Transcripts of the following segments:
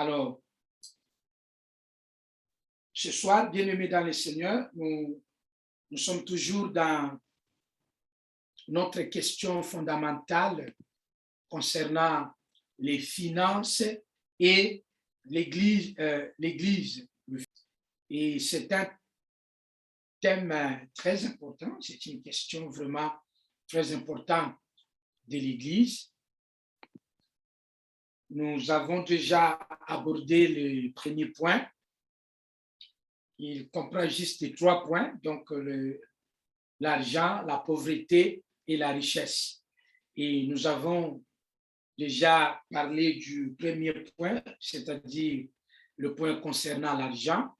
Alors, ce soir, bien-aimés dans le Seigneur, nous sommes toujours dans notre question fondamentale concernant les finances et l'Église. Et c'est un thème très important, c'est une question vraiment très importante de l'Église. Nous avons déjà abordé le premier point. Il comprend juste les 3 points, donc l'argent, la pauvreté et la richesse. Et nous avons déjà parlé du premier point, c'est-à-dire le point concernant l'argent.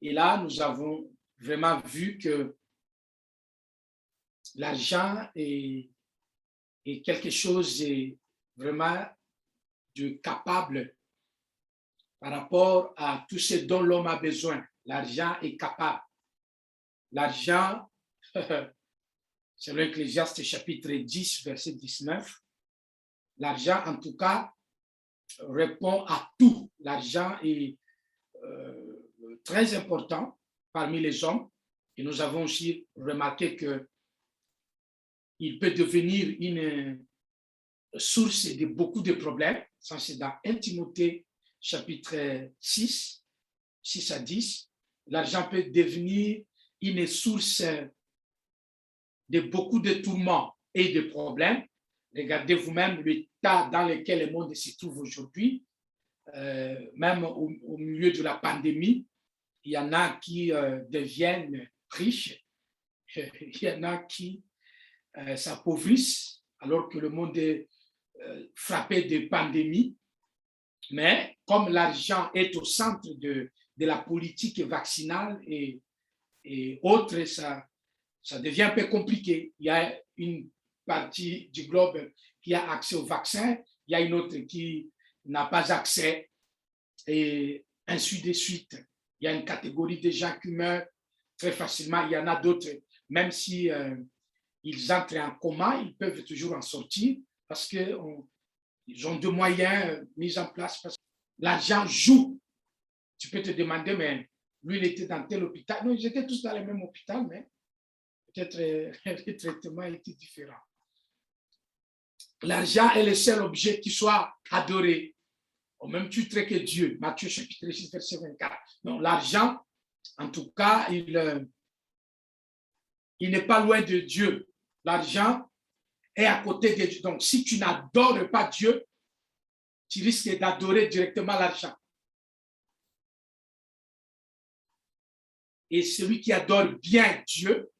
Et là, nous avons vraiment vu que l'argent est quelque chose de vraiment capable par rapport à tout ce dont l'homme a besoin. L'argent est capable. L'argent, selon Ecclésiaste chapitre 10, verset 19, l'argent, en tout cas, répond à tout. L'argent est très important parmi les hommes. Et nous avons aussi remarqué qu'il peut devenir une source de beaucoup de problèmes. Ça, c'est dans 1 Timothée chapitre 6 à 10. L'argent peut devenir une source de beaucoup de tourments et de problèmes. Regardez vous-même l'état dans lequel le monde se trouve aujourd'hui. Même au milieu de la pandémie, il y en a qui deviennent riches, il y en a qui s'appauvrissent alors que le monde est frappé de pandémie. Mais comme l'argent est au centre de la politique vaccinale et autres, ça devient un peu compliqué. Il y a une partie du globe qui a accès au vaccin, il y a une autre qui n'a pas accès, et ainsi de suite. Il y a une catégorie de gens qui meurent très facilement. Il y en a d'autres, même si ils entrent en coma, ils peuvent toujours en sortir parce qu'ils ont des moyens mis en place. Parce que l'argent joue. Tu peux te demander, mais lui, il était dans tel hôpital. Non, ils étaient tous dans le même hôpital, mais peut-être le traitement était différent. L'argent est le seul objet qui soit adoré au même titre que Dieu. Matthieu chapitre 6, verset 24. Donc l'argent, en tout cas, il n'est pas loin de Dieu. L'argent est à côté de Dieu. Donc si tu n'adores pas Dieu, tu risques d'adorer directement l'argent. Et celui qui adore bien Dieu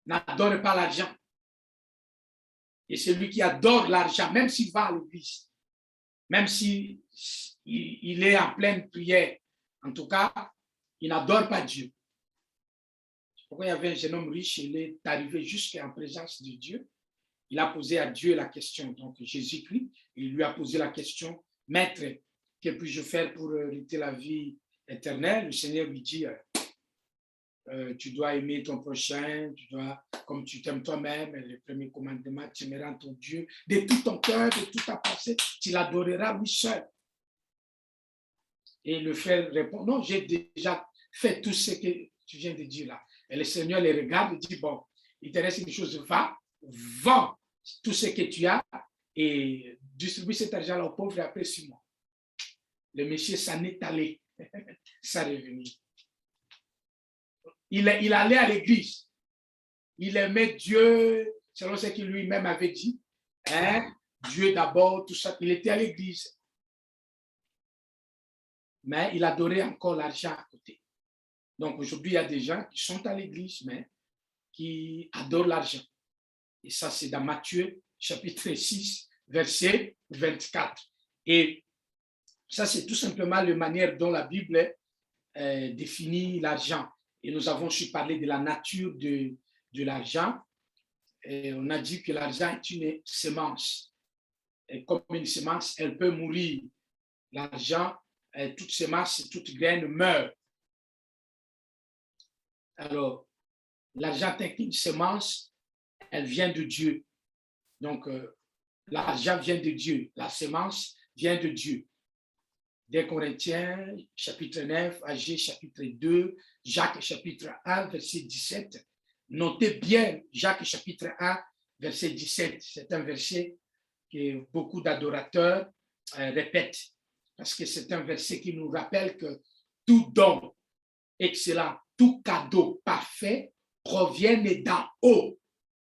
n'adore pas l'argent. Et celui qui adore l'argent, même s'il va à l'église, même s'il est en pleine prière, en tout cas, il n'adore pas Dieu. Pourquoi il y avait un jeune homme riche, il est arrivé jusqu'en présence de Dieu. Il a posé à Dieu la question, donc Jésus-Christ, il lui a posé la question, Maître, que puis-je faire pour hériter la vie éternelle? Le Seigneur lui dit, tu dois aimer ton prochain, tu dois, comme tu t'aimes toi-même, le premier commandement, tu aimeras ton Dieu de tout ton cœur, de toute ta pensée, tu l'adoreras lui seul. Et le frère répond, non, j'ai déjà fait tout ce que tu viens de dire là. Et le Seigneur les regarde et dit, bon, il te reste une chose, va, vends tout ce que tu as et distribue cet argent-là aux pauvres et après 6 mois. Le monsieur s'en est allé, ça revenu. Il allait à l'église. Il aimait Dieu, selon ce qu'il lui-même avait dit. Hein? Dieu d'abord, tout ça. Il était à l'église. Mais il adorait encore l'argent à côté. Donc aujourd'hui, il y a des gens qui sont à l'église, mais qui adorent l'argent. Et ça, c'est dans Matthieu, chapitre 6, verset 24. Et ça, c'est tout simplement la manière dont la Bible définit l'argent. Et nous avons aussi parlé de la nature de l'argent. Et on a dit que l'argent est une semence. Et comme une semence, elle peut mourir. L'argent, toute semence, toute graine meurt. Alors, l'argent est une semence, elle vient de Dieu. Donc, l'argent vient de Dieu. La semence vient de Dieu. Des Corinthiens, chapitre 9, Agé, chapitre 2, Jacques, chapitre 1, verset 17. Notez bien Jacques, chapitre 1, verset 17. C'est un verset que beaucoup d'adorateurs répètent, parce que c'est un verset qui nous rappelle que tout don excellent, tout cadeau parfait provient d'en haut.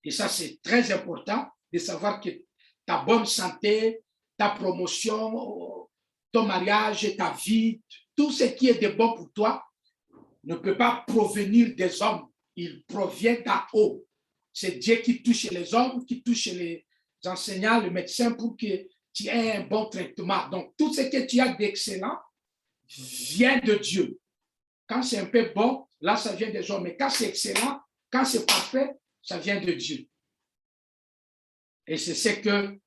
Et ça, c'est très important de savoir que ta bonne santé, ta promotion, ton mariage, ta vie, tout ce qui est de bon pour toi ne peut pas provenir des hommes. Il provient d'en haut. C'est Dieu qui touche les hommes, qui touche les enseignants, les médecins pour que tu aies un bon traitement. Donc, tout ce que tu as d'excellent vient de Dieu. Quand c'est un peu bon, là, ça vient des hommes. Mais quand c'est excellent, quand c'est parfait, ça vient de Dieu. Et c'est ce que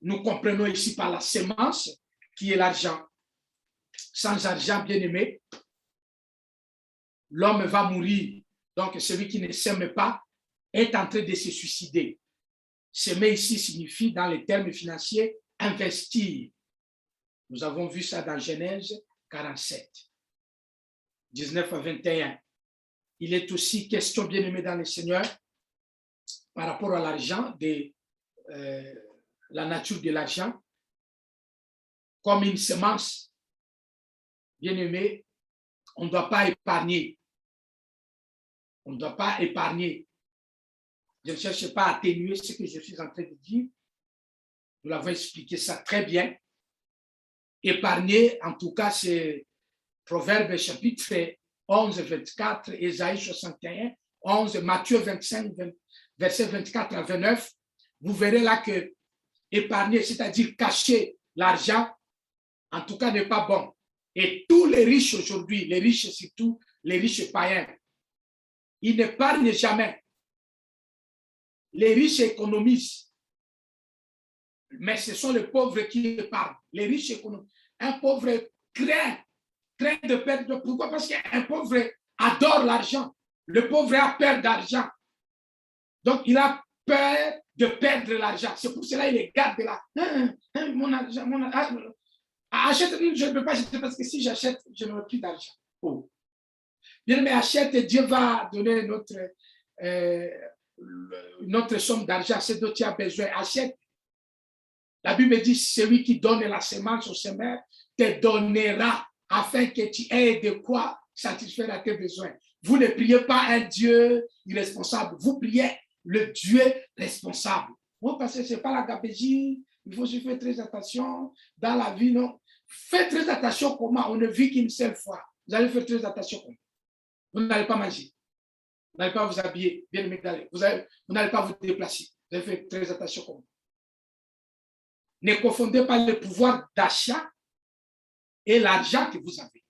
nous comprenons ici par la sémence, qui est l'argent. Sans argent, bien aimé, l'homme va mourir. Donc, celui qui ne sème pas est en train de se suicider. Semer ici signifie, dans les termes financiers, investir. Nous avons vu ça dans Genèse 47, 19 à 21. Il est aussi question, bien aimé dans le Seigneur, par rapport à l'argent, de la nature de l'argent, comme une semence. Bien aimé, on ne doit pas épargner. On ne doit pas épargner. Je ne cherche pas à atténuer ce que je suis en train de dire. Nous l'avons expliqué ça très bien. Épargner, en tout cas, c'est Proverbe chapitre 11, 24, Ésaïe 61, 11, Matthieu 25, verset 24 à 29. Vous verrez là que épargner, c'est-à-dire cacher l'argent, en tout cas, n'est pas bon. Et tous les riches aujourd'hui, les riches surtout, les riches païens, ils n'épargnent jamais. Les riches économisent, mais ce sont les pauvres qui épargnent. Les riches économisent. Un pauvre craint de perdre. Pourquoi? Parce qu'un pauvre adore l'argent. Le pauvre a peur d'argent. Donc, il a peur de perdre l'argent. C'est pour cela qu'il garde là. Mon argent, mon argent. Achète, je ne peux pas acheter parce que si j'achète, je n'aurai plus d'argent. Oh. Bien, mais achète, Dieu va donner notre somme d'argent, c'est dont tu as besoin. Achète. La Bible dit, celui qui donne la semence au semeur te donnera afin que tu aies de quoi satisfaire à tes besoins. Vous ne priez pas un Dieu irresponsable, vous priez le Dieu responsable. Bon, parce que ce n'est pas la gabegie, il faut se faire très attention dans la vie, non. Faites très attention comment on ne vit qu'une seule fois. Vous allez faire très attention comment. Vous n'allez pas manger, vous n'allez pas vous habiller, bien aimé, vous n'allez pas vous déplacer. Vous allez faire très attention comment. Ne confondez pas le pouvoir d'achat et l'argent que vous avez.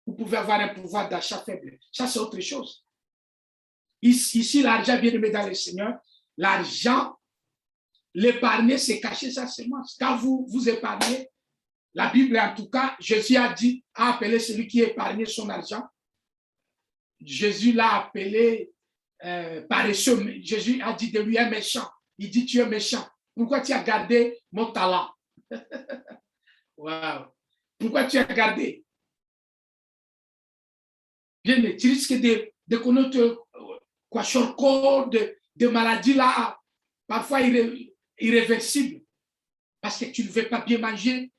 Vous pouvez avoir un pouvoir d'achat faible. Ça, c'est autre chose. Ici, l'argent, bien aimé dans le Seigneur, l'argent, l'épargner, c'est cacher sa semence. Quand vous épargnez, la Bible, en tout cas, Jésus a appelé celui qui épargnait son argent. Jésus l'a appelé paresseux. Jésus a dit de lui un méchant. Il dit, tu es méchant. Pourquoi tu as gardé mon talent? Wow. Pourquoi tu as gardé? Bien, tu risques de connaître de maladies là, parfois irréversibles, parce que tu ne veux pas bien manger,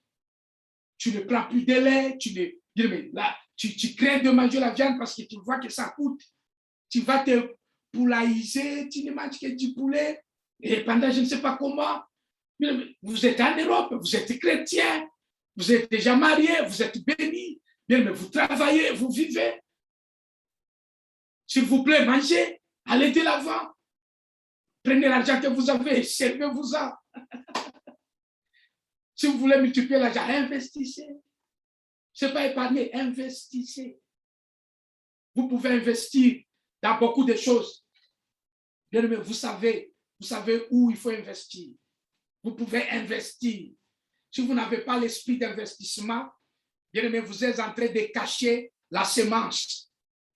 tu ne prends plus de lait, tu crains de manger la viande parce que tu vois que ça coûte. Tu vas te poulailler, tu ne manges que du poulet, et pendant je ne sais pas comment, vous êtes en Europe, vous êtes chrétien, vous êtes déjà marié, vous êtes béni, bien, mais vous travaillez, vous vivez. S'il vous plaît, mangez, allez de l'avant. Prenez l'argent que vous avez, servez-vous-en. Si vous voulez multiplier l'argent, investissez. Ce n'est pas épargner, investissez. Vous pouvez investir dans beaucoup de choses. Bien aimé, vous savez où il faut investir. Vous pouvez investir. Si vous n'avez pas l'esprit d'investissement, bien aimé, vous êtes en train de cacher la semence.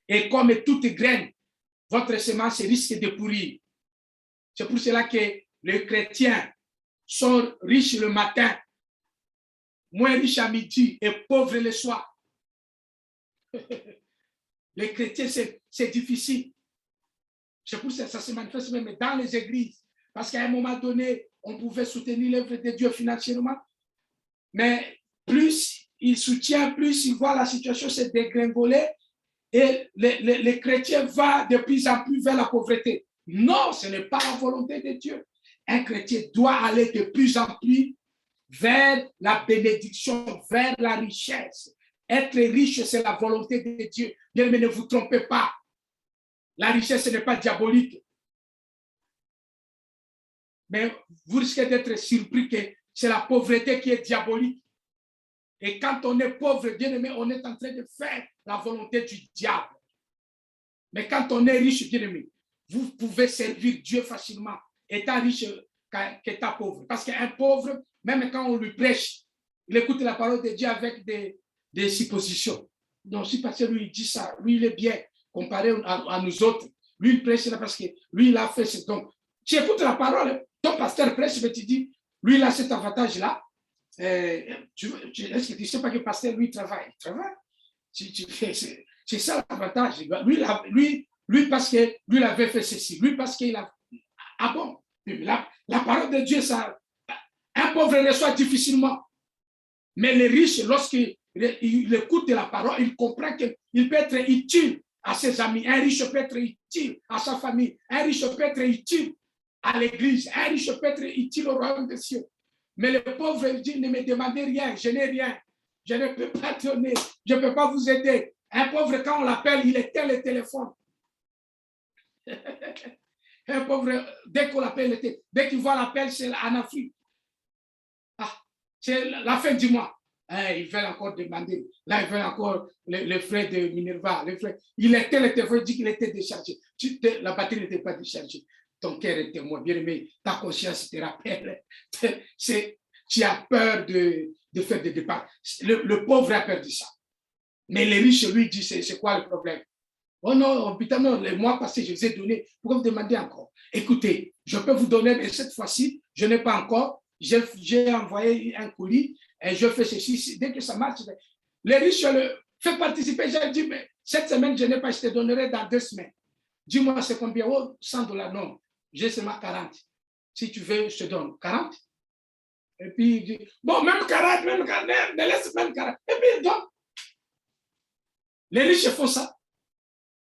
Et comme toute graine, votre semence risque de pourrir. C'est pour cela que les chrétiens sont riches le matin moins riche à midi et pauvre le soir. Les chrétiens, c'est difficile. C'est pour ça que ça se manifeste même dans les églises. Parce qu'à un moment donné, on pouvait soutenir l'œuvre de Dieu financièrement. Mais plus il soutient, plus il voit la situation se dégringoler et les chrétiens vont de plus en plus vers la pauvreté. Non, ce n'est pas la volonté de Dieu. Un chrétien doit aller de plus en plus vers la bénédiction, vers la richesse. Être riche, c'est la volonté de Dieu. Bien, mais ne vous trompez pas. La richesse, ce n'est pas diabolique. Mais vous risquez d'être surpris que c'est la pauvreté qui est diabolique. Et quand on est pauvre, bien aimé, on est en train de faire la volonté du diable. Mais quand on est riche, bien aimé, vous pouvez servir Dieu facilement, étant riche qu'étant pauvre. Parce qu'un pauvre, même quand on lui prêche, il écoute la parole de Dieu avec des suppositions. Donc, si parce que lui, il dit ça, lui, il est bien comparé à nous autres. Lui, il prêche là parce que lui, il a fait ce don. Tu écoutes la parole, ton pasteur prêche, mais tu dis, lui, il a cet avantage-là. Est-ce que tu ne sais pas que le pasteur, lui, travaille? Il travaille. C'est ça l'avantage. Lui, parce que lui, il avait fait ceci. Lui, parce qu'il a... Ah bon? La parole de Dieu, ça... Un pauvre reçoit difficilement. Mais les riches, lorsqu'il écoute la parole, il comprend qu'il peut être utile à ses amis. Un riche peut être utile à sa famille. Un riche peut être utile à l'église. Un riche peut être utile au royaume des cieux. Mais le pauvre dit, ne me demandez rien, je n'ai rien. Je ne peux pas donner, je ne peux pas vous aider. Un pauvre, quand on l'appelle, il éteint le téléphone. Un pauvre, dès qu'on l'appelle, dès qu'il voit l'appel, c'est en Afrique. Ah, c'est la fin du mois. Ils veulent encore demander. Là, ils veulent encore les frais de Minerva. Les frais. Il éteint le téléphone, il dit qu'il était déchargé. La batterie n'était pas déchargée. Ton cœur était moins bien aimé, ta conscience te rappelle. Tu as peur de faire des départs. Le pauvre a peur de ça. Mais les riches, lui, disent, c'est quoi le problème? Oh non, putain, non, les mois passés, je vous ai donné. Pourquoi vous demandez encore? Écoutez, je peux vous donner, mais cette fois-ci, je n'ai pas encore. J'ai envoyé un colis et je fais ceci. Dès que ça marche, les riches, je le fais participer. J'ai dit, mais cette semaine, je n'ai pas, je te donnerai dans 2 semaines. Dis-moi, c'est combien? Oh, $100. Non, j'ai seulement 40. Si tu veux, je te donne 40. Et puis, il dit, bon, même 40, me laisse même 40. Et puis, donc, les riches font ça.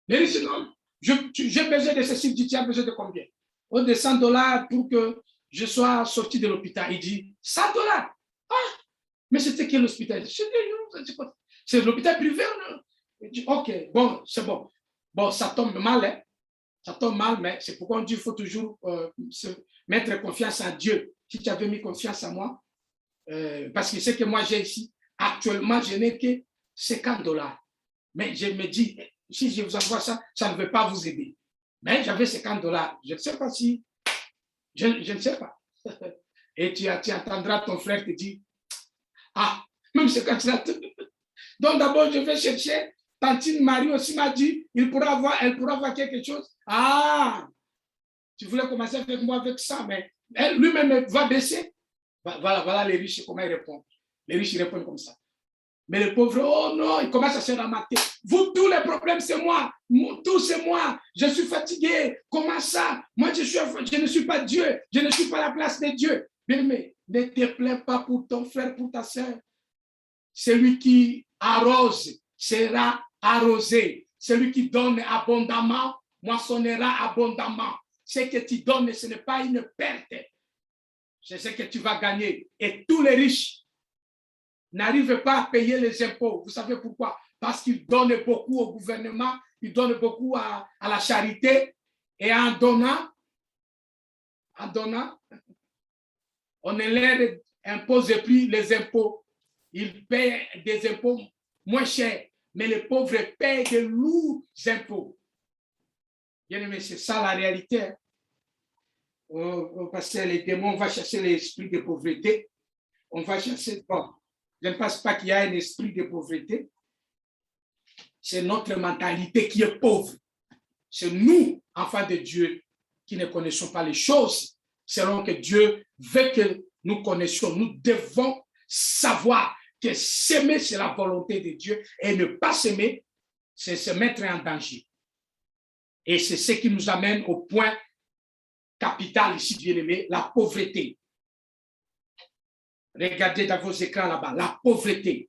Les riches, non, j'ai besoin de ceci. Tu as besoin de combien? Oh, de $100 pour que je sois sorti de l'hôpital. Il dit, $100? Ah, mais c'était quel hôpital? C'est l'hôpital privé. Il dit, ok, bon, c'est bon. Bon, ça tombe mal, hein? Ça tombe mal, mais c'est pourquoi on dit qu'il faut toujours mettre confiance en Dieu. Si tu avais mis confiance en moi, parce que ce que moi j'ai ici, actuellement, je n'ai que $50. Mais je me dis, si je vous envoie ça, ça ne veut pas vous aider. Mais j'avais $50. Je ne sais pas si... Je ne sais pas. Et tu entendras ton frère te dire, ah, même $50. Donc d'abord, je vais chercher. Tantine Marie aussi m'a dit, elle pourra avoir quelque chose. Ah, tu voulais commencer avec moi avec ça, mais lui-même va baisser. Voilà les riches, comment ils répondent. Les riches, ils répondent comme ça. Mais les pauvres, oh non, ils commencent à se ramater. Vous, tous les problèmes, c'est moi. Tout, c'est moi. Je suis fatigué. Comment ça? Moi, je ne suis pas Dieu. Je ne suis pas à la place de Dieu. Mais ne te plains pas pour ton frère, pour ta soeur. Celui qui arrose sera arrosé. Celui qui donne abondamment moissonnera abondamment. Ce que tu donnes, ce n'est pas une perte. C'est ce que tu vas gagner. Et tous les riches n'arrivent pas à payer les impôts. Vous savez pourquoi? Parce qu'ils donnent beaucoup au gouvernement, ils donnent beaucoup à la charité. Et en donnant, on ne leur impose plus les impôts. Ils paient des impôts moins chers, mais les pauvres paient de lourds impôts. Bien aimé, c'est ça la réalité. Parce que les démons, on va chercher l'esprit de pauvreté. On va chercher... Bon, je ne pense pas qu'il y a un esprit de pauvreté. C'est notre mentalité qui est pauvre. C'est nous, enfants de Dieu, qui ne connaissons pas les choses selon que Dieu veut que nous connaissions. Nous devons savoir que s'aimer, c'est la volonté de Dieu et ne pas s'aimer, c'est se mettre en danger. Et c'est ce qui nous amène au point capital ici, bien-aimé, la pauvreté. Regardez dans vos écrans là-bas, la pauvreté.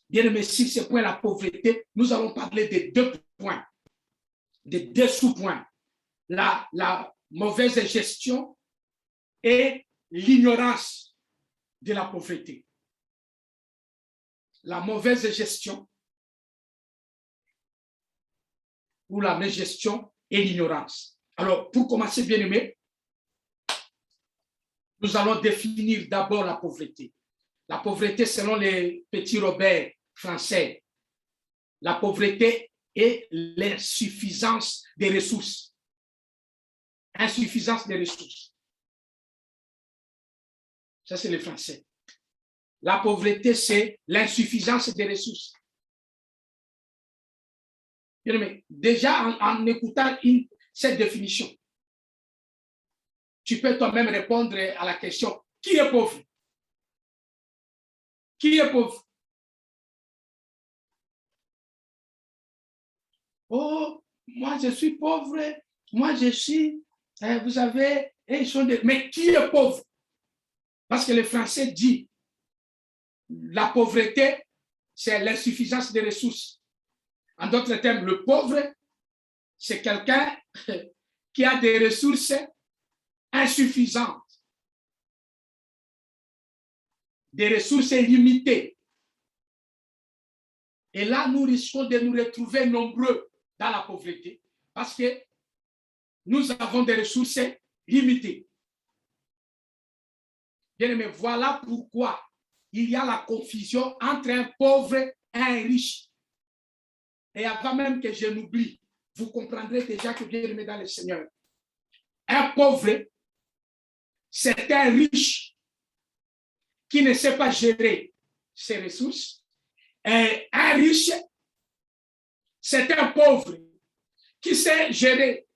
Bien-aimé, sur ce point, la pauvreté, nous allons parler de deux points, de deux sous-points. La mauvaise gestion et l'ignorance de la pauvreté. La mauvaise gestion ou la mégestion et l'ignorance. Alors, pour commencer, bien-aimé, nous allons définir d'abord la pauvreté. La pauvreté, selon les petits Robert français, la pauvreté est l'insuffisance des ressources. Insuffisance des ressources. Ça, c'est le français. La pauvreté, c'est l'insuffisance des ressources. Bien-aimé, déjà, en écoutant cette définition, tu peux toi-même répondre à la question, qui est pauvre? Qui est pauvre? Oh, moi je suis pauvre, moi je suis, vous savez, mais qui est pauvre? Parce que le français dit, la pauvreté, c'est l'insuffisance des ressources. En d'autres termes, le pauvre, c'est quelqu'un qui a des ressources insuffisantes, des ressources limitées. Et là, nous risquons de nous retrouver nombreux dans la pauvreté parce que nous avons des ressources limitées. Bien aimé, voilà pourquoi il y a la confusion entre un pauvre et un riche. Et avant même que je n'oublie, vous comprendrez déjà que bien aimé dans le Seigneur, un pauvre, c'est un riche qui ne sait pas gérer ses ressources. Et un riche, c'est un pauvre qui sait gérer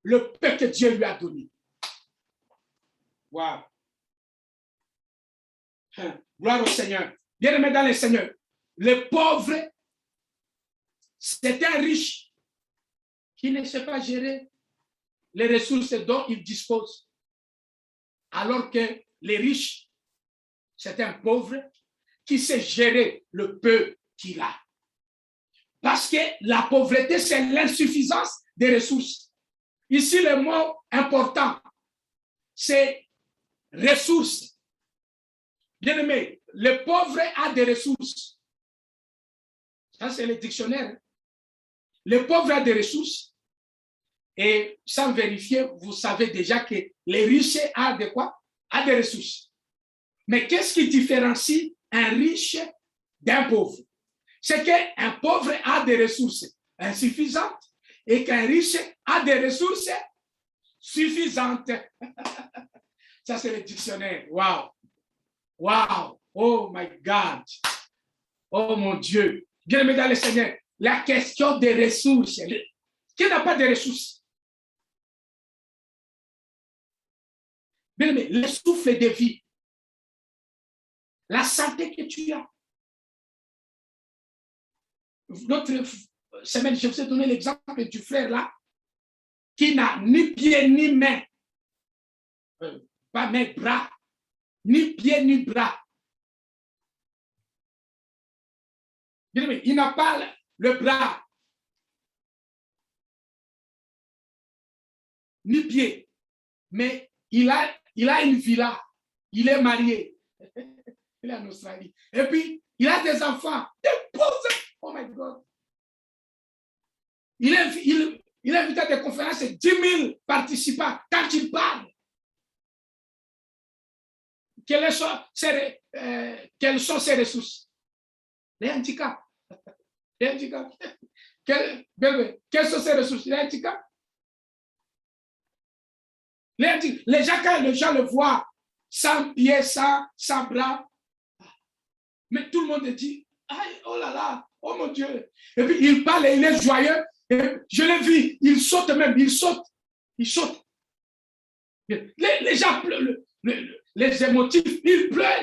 le peu que Dieu lui a donné. Wow. Gloire au Seigneur. Bien-aimé dans le Seigneur, le pauvre, c'est un riche qui ne sait pas gérer les ressources dont il dispose. Alors que les riches, c'est un pauvre qui sait gérer le peu qu'il a. Parce que la pauvreté, c'est l'insuffisance des ressources. Ici, le mot important, c'est ressources. Bien aimé, le pauvre a des ressources. Ça, c'est le dictionnaire. Le pauvre a des ressources. Et sans vérifier, vous savez déjà que les riches ont de quoi? A des ressources. Mais qu'est-ce qui différencie un riche d'un pauvre? C'est qu'un pauvre a des ressources insuffisantes et qu'un riche a des ressources suffisantes. Ça, c'est le dictionnaire. Wow. Wow. Oh my God. Oh mon Dieu. Bien-aimé dans le Seigneur, la question des ressources. Qui n'a pas de ressources? Bien-aimé, le souffle de vie. La santé que tu as. L'autre semaine, je vous ai donné l'exemple du frère là, qui n'a ni pied ni main, pas main, bras, ni pied ni bras. Bien-aimé, il n'a pas le bras, ni pied, mais il a une villa, il est marié, il est en Australie. Et puis, il a des enfants, des pauvres. Oh my God. Il invite à des conférences 10 000 participants. Quand il parle, quelles sont ses ressources? Les handicaps. Les handicaps. Quelles sont ses ressources? Les handicaps. Les gens, quand les gens le voient, sans pieds, sans bras, mais tout le monde dit, oh là là, oh mon Dieu. Et puis il parle et il est joyeux. Et je l'ai vu, il saute même, il saute. Les gens pleurent, les émotifs, ils pleurent.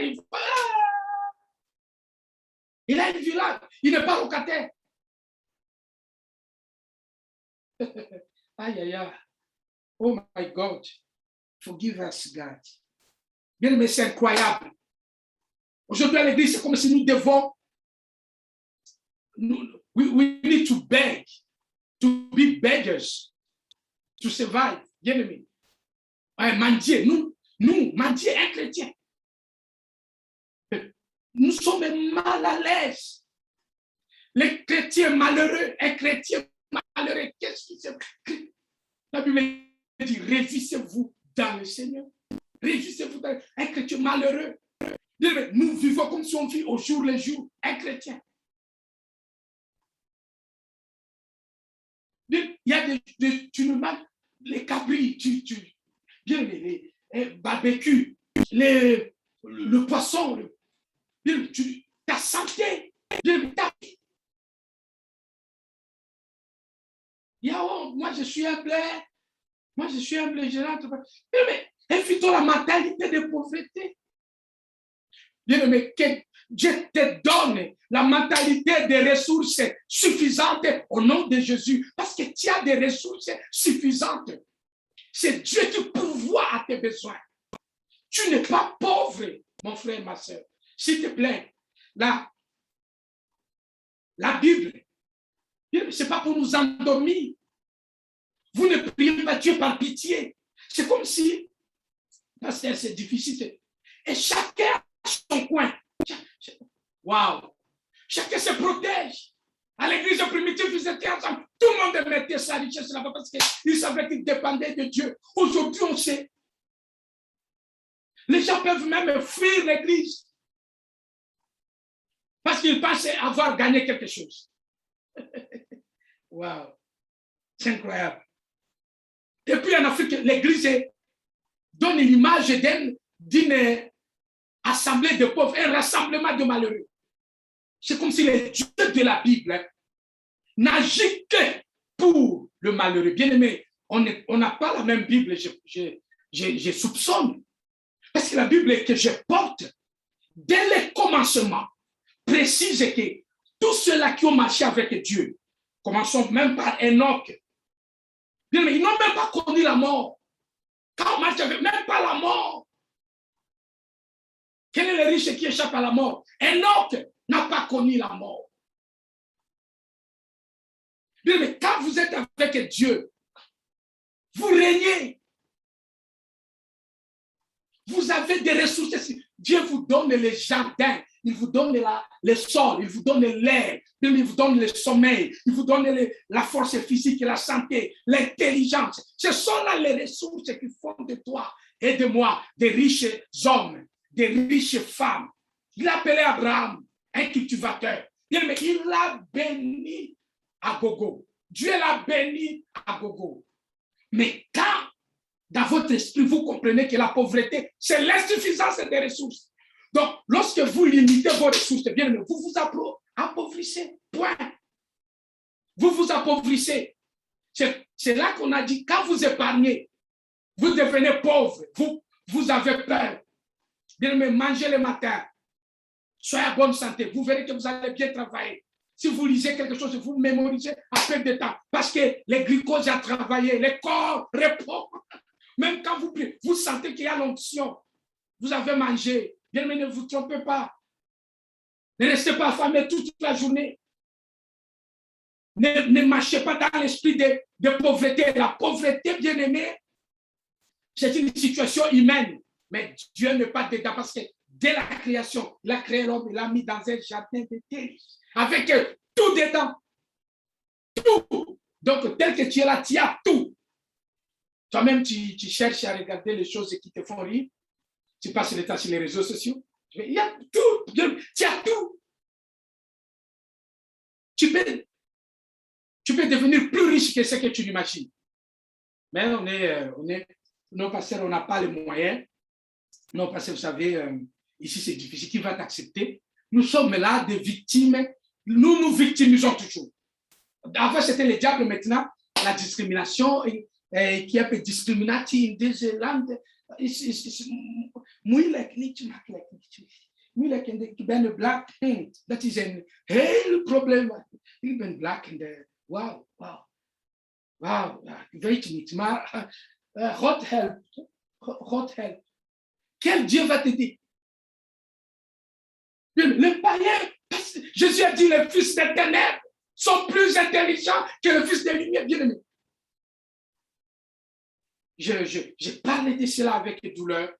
Il a une villa, il n'est pas locataire. Aïe, aïe, aïe. Oh my God. Forgive us, God. Bien aimé, c'est incroyable. Aujourd'hui, à l'église, c'est comme si nous devons. We need to beg, to be beggars, to survive. Bien aimé. Mendier, nous, mendier, un chrétien. Nous sommes mal à l'aise. Les chrétiens malheureux, un chrétien malheureux, qu'est-ce qui se passe? La Bible dit, réjouissez-vous dans le Seigneur. Réjouissez-vous dans un chrétien malheureux. Nous vivons comme si on vit au jour le jour, un chrétien. Il y a tu nous manques les cabris, les barbecues, le poisson, ta santé, ta vie. Moi, je suis humble. Moi, je suis humble. Mais invitons la mentalité de pauvreté. Bien-aimé, que Dieu te donne la mentalité des ressources suffisantes au nom de Jésus. Parce que tu as des ressources suffisantes. C'est Dieu qui pourvoit à tes besoins. Tu n'es pas pauvre, mon frère, ma soeur. S'il te plaît, la Bible, ce n'est pas pour nous endormir. Vous ne priez pas Dieu par pitié. C'est comme si, pasteur, c'est difficile. Et chacun a son coin. Waouh! Chacun se protège. À l'église primitive, ils étaient ensemble. Tout le monde mettait sa richesse là-bas parce qu'ils savaient qu'ils dépendaient de Dieu. Aujourd'hui, on sait. Les gens peuvent même fuir l'église parce qu'ils pensaient avoir gagné quelque chose. Waouh! C'est incroyable. Et puis en Afrique, l'église donne l'image d'une assemblée de pauvres, un rassemblement de malheureux. C'est comme si les dieux de la Bible n'agissent que pour le malheureux. Bien aimé, on n'a pas la même Bible, je soupçonne. Parce que la Bible que je porte, dès le commencement, précise que tous ceux-là qui ont marché avec Dieu, commençons même par Enoch, bien aimé, ils n'ont même pas connu la mort. Quand on marche avec, même pas la mort. Quel est le riche qui échappe à la mort? Enoch n'a pas connu la mort. Mais quand vous êtes avec Dieu, vous régnez. Vous avez des ressources. Dieu vous donne les jardins, il vous donne le sol, il vous donne l'air, il vous donne le sommeil, il vous donne la force physique, la santé, l'intelligence. Ce sont là les ressources qui font de toi et de moi des riches hommes, des riches femmes. Il a appelé Abraham un cultivateur. Bien, mais il l'a béni à gogo. Dieu l'a béni à gogo. Mais quand, dans votre esprit, vous comprenez que la pauvreté, c'est l'insuffisance des ressources. Donc, lorsque vous limitez vos ressources, bien, vous vous appauvrissez. Point. Vous vous appauvrissez. C'est là qu'on a dit, quand vous épargnez, vous devenez pauvre. Vous avez peur. Bien, mais mangez le matin. Soyez à bonne santé. Vous verrez que vous allez bien travailler. Si vous lisez quelque chose, vous mémorisez à peu de temps. Parce que les glucoses ont travaillé, les corps répondent. Même quand vous sentez qu'il y a l'onction, vous avez mangé. Bien, mais ne vous trompez pas. Ne restez pas affamé toute la journée. Ne marchez pas dans l'esprit de pauvreté. La pauvreté, bien aimé, c'est une situation humaine. Mais Dieu n'est pas dedans parce que dès la création, il a créé l'homme, il l'a mis dans un jardin de délices. Avec tout dedans. Tout. Donc, tel que tu es là, tu as tout. Toi-même, tu cherches à regarder les choses qui te font rire. Tu passes le temps sur les réseaux sociaux. Il y a tout. Tu as tout. Tu peux devenir plus riche que ce que tu l'imagines. Mais non, pasteurs, on n'a pas les moyens. Non, parce que vous savez, ici c'est difficile. Qui va t'accepter? Nous sommes là des victimes. Nous victimisons toujours. Avant, c'était le diable. Maintenant, la discrimination qui est un peu discriminative in this land. moeilijk en ik ben black. Dat is een heel probleem. Ik ben black en wauw. Ik weet niet, maar God helpt. God helpt. Quel Dieu va t'aider? Le païen, Jésus a dit, les fils des ténèbres sont plus intelligents que les fils des lumières, bien-aimés. Je parle de cela avec douleur,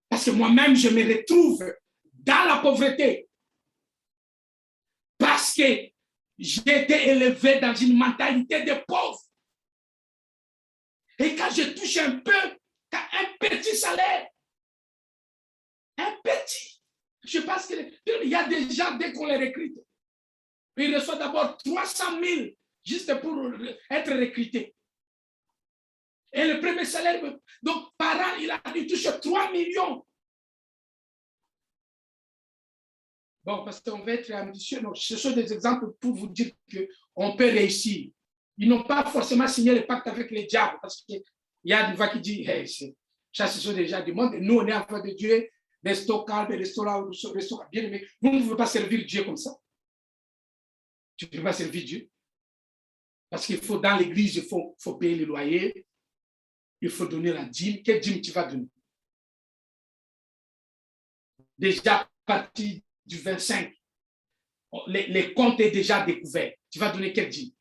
parce que moi-même, je me retrouve dans la pauvreté, parce que j'ai été élevé dans une mentalité de pauvre. Et quand je touche un peu, un petit salaire, un petit, je pense qu'il y a des gens, dès qu'on les recrute, ils reçoivent d'abord 300 000 juste pour être recrutés. Et le premier salaire, donc par an, il touche 3 millions. Bon, parce qu'on va être ambitieux. Donc, ce sont des exemples pour vous dire qu'on peut réussir. Ils n'ont pas forcément signé le pacte avec les diables, parce qu'il y a une voix qui dit, hey, ça, ce sont déjà du monde. Nous, on est enfants de Dieu, restons calmes, restons là, restons bien aimés. Vous ne pouvez pas servir Dieu comme ça. Tu ne peux pas servir Dieu. Parce qu'il faut, dans l'église, il faut payer le loyer, il faut donner la dîme. Quelle dîme tu vas donner? Déjà, à partir du 25, les comptes est déjà découvert. Tu vas donner quelle dîme?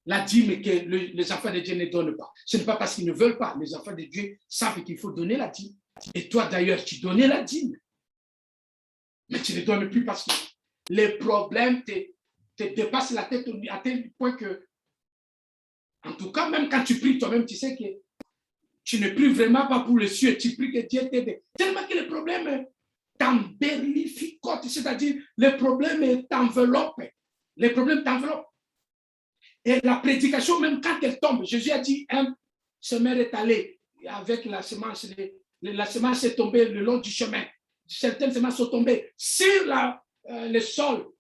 La dîme que les enfants de Dieu ne donnent pas. Ce n'est pas parce qu'ils ne veulent pas. Les enfants de Dieu savent qu'il faut donner la dîme. Et toi, d'ailleurs, tu donnais la dîme. Mais tu ne donnes plus parce que les problèmes te dépassent la tête à tel point que, en tout cas, même quand tu pries toi-même, tu sais que tu ne pries vraiment pas pour le cieux. Tu pries que Dieu t'aide. Tellement que les problèmes t'emberlificotent, c'est-à-dire les problèmes t'enveloppent. Les problèmes t'enveloppent. Et la prédication, même quand elle tombe, Jésus a dit, un semeur est allé avec la semence. La semence est tombée le long du chemin. Certaines semences sont tombées sur le sol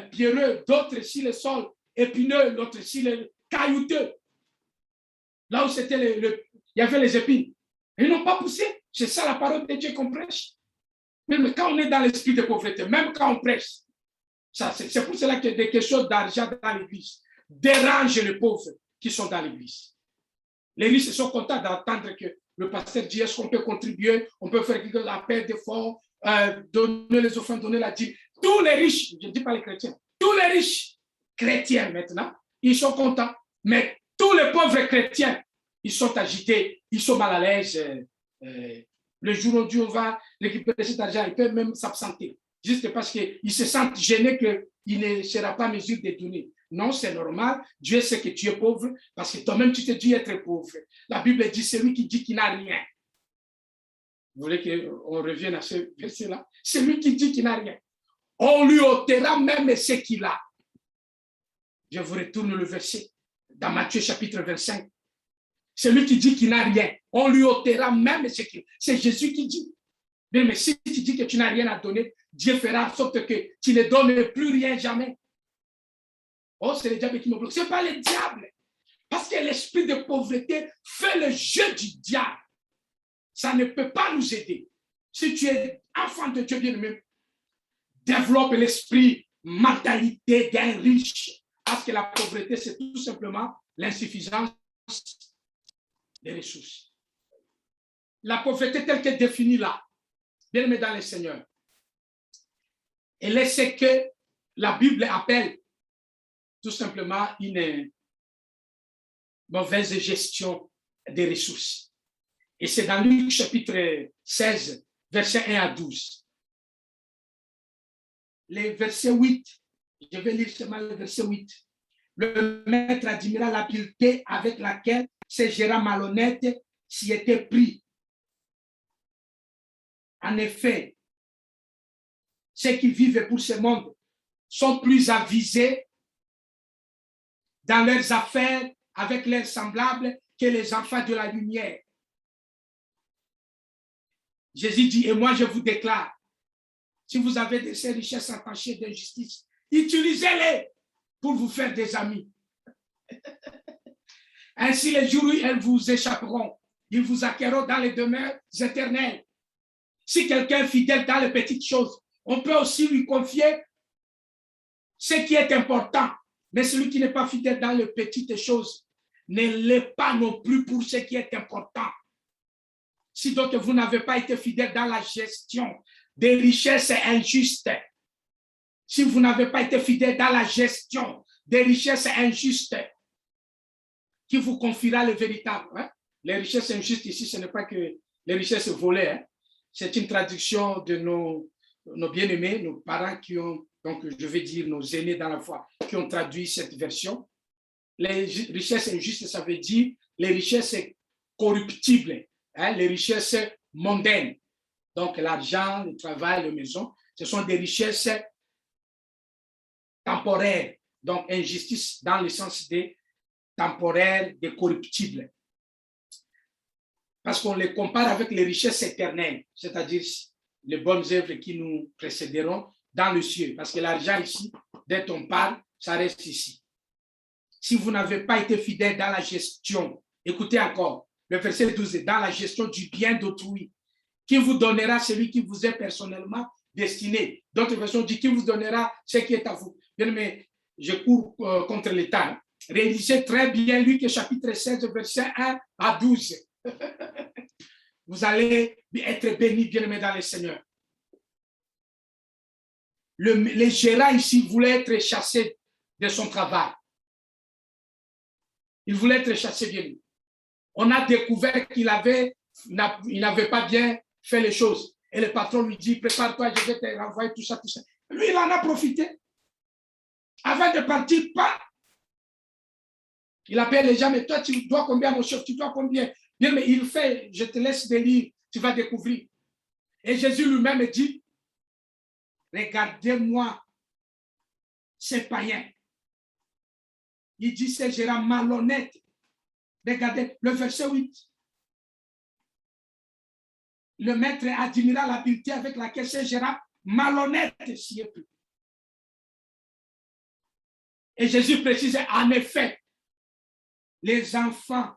pierreux, d'autres sur le sol épineux, d'autres sur le caillouteux. Là où c'était il y avait les épines. Ils n'ont pas poussé. C'est ça la parole de Dieu qu'on prêche. Mais quand on est dans l'esprit de pauvreté, même quand on prêche, c'est pour cela que des questions d'argent dans l'église dérangent les pauvres qui sont dans l'église. Les riches sont contents d'entendre que le pasteur dit est-ce qu'on peut contribuer, on peut faire quelque chose à paix d'efforts, donner les offrandes, donner la dîme. Tous les riches, je ne dis pas les chrétiens, tous les riches chrétiens maintenant, ils sont contents. Mais tous les pauvres chrétiens, ils sont agités, ils sont mal à l'aise. Le jour où Dieu va récupérer cet argent, ils peuvent même s'absenter. Juste parce qu'ils se sentent gênés qu'il ne sera pas en mesure de donner. Non, c'est normal. Dieu sait que tu es pauvre parce que toi-même, tu te dis être pauvre. La Bible dit, celui qui dit qu'il n'a rien. Vous voulez qu'on revienne à ce verset-là? Celui qui dit qu'il n'a rien. On lui ôtera même ce qu'il a. Je vous retourne le verset dans Matthieu chapitre 25. Celui qui dit qu'il n'a rien, on lui ôtera même ce qu'il a. C'est Jésus qui dit. Mais si tu dis que tu n'as rien à donner, Dieu fera en sorte que tu ne donnes plus rien jamais. Oh, c'est le diable qui me bloque. Ce n'est pas le diable. Parce que l'esprit de pauvreté fait le jeu du diable. Ça ne peut pas nous aider. Si tu es enfant de Dieu bien-aimé, développe l'esprit, mentalité d'un riche. Parce que la pauvreté, c'est tout simplement l'insuffisance des ressources. La pauvreté telle qu'elle est définie là, bien-aimé dans le Seigneur, elle est ce que la Bible appelle tout simplement une mauvaise gestion des ressources. Et c'est dans Luc chapitre 16, versets 1 à 12. Le verset 8, je vais lire seulement le verset 8. Le maître admira l'habileté avec laquelle ces gérants malhonnêtes s'y étaient pris. En effet, ceux qui vivent pour ce monde sont plus avisés dans leurs affaires avec leurs semblables que les enfants de la lumière. Jésus dit, et moi je vous déclare, si vous avez de ces richesses attachées d'injustice, utilisez-les pour vous faire des amis. Ainsi, les jours où elles vous échapperont, ils vous acquerront dans les demeures éternelles. Si quelqu'un est fidèle dans les petites choses, on peut aussi lui confier ce qui est important. Mais celui qui n'est pas fidèle dans les petites choses ne l'est pas non plus pour ce qui est important. Si donc vous n'avez pas été fidèle dans la gestion des richesses injustes, si vous n'avez pas été fidèle dans la gestion des richesses injustes, qui vous confiera le véritable. Hein? Les richesses injustes ici, ce n'est pas que les richesses volées. Hein? C'est une traduction de nos bien-aimés, nos parents qui ont, donc je vais dire nos aînés dans la foi, qui ont traduit cette version. Les richesses injustes, ça veut dire les richesses corruptibles, hein? Les richesses mondaines. Donc l'argent, le travail, la maison, ce sont des richesses temporaires. Donc injustice dans le sens des temporaires, des corruptibles. Parce qu'on les compare avec les richesses éternelles, c'est-à-dire les bonnes œuvres qui nous précéderont dans le ciel. Parce que l'argent ici, dès on parle, ça reste ici. Si vous n'avez pas été fidèle dans la gestion, écoutez encore, le verset 12, dans la gestion du bien d'autrui, qui vous donnera celui qui vous est personnellement destiné. D'autres versions disent qui vous donnera ce qui est à vous. Bien, mais je cours contre l'État. Réalisez très bien Luc chapitre 16, verset 1 à 12. Vous allez être bénis, bien-aimés dans le Seigneur. Le gérant ici voulait être chassé de son travail. Il voulait être chassé, bien. On a découvert qu'il n'avait pas bien fait les choses. Et le patron lui dit, prépare-toi, je vais te renvoyer tout ça, tout ça. Lui, il en a profité. Avant de partir, pas. Il appelle les gens, mais toi, tu dois combien, mon chef, tu dois combien? Bien, mais il fait, je te laisse des livres, tu vas découvrir. Et Jésus lui-même dit, regardez-moi ces païens. Il dit, c'est gérant malhonnête. Regardez le verset 8. Le maître admira l'habileté avec laquelle ce gérant malhonnête s'y est pris. Et Jésus précise, en effet, les enfants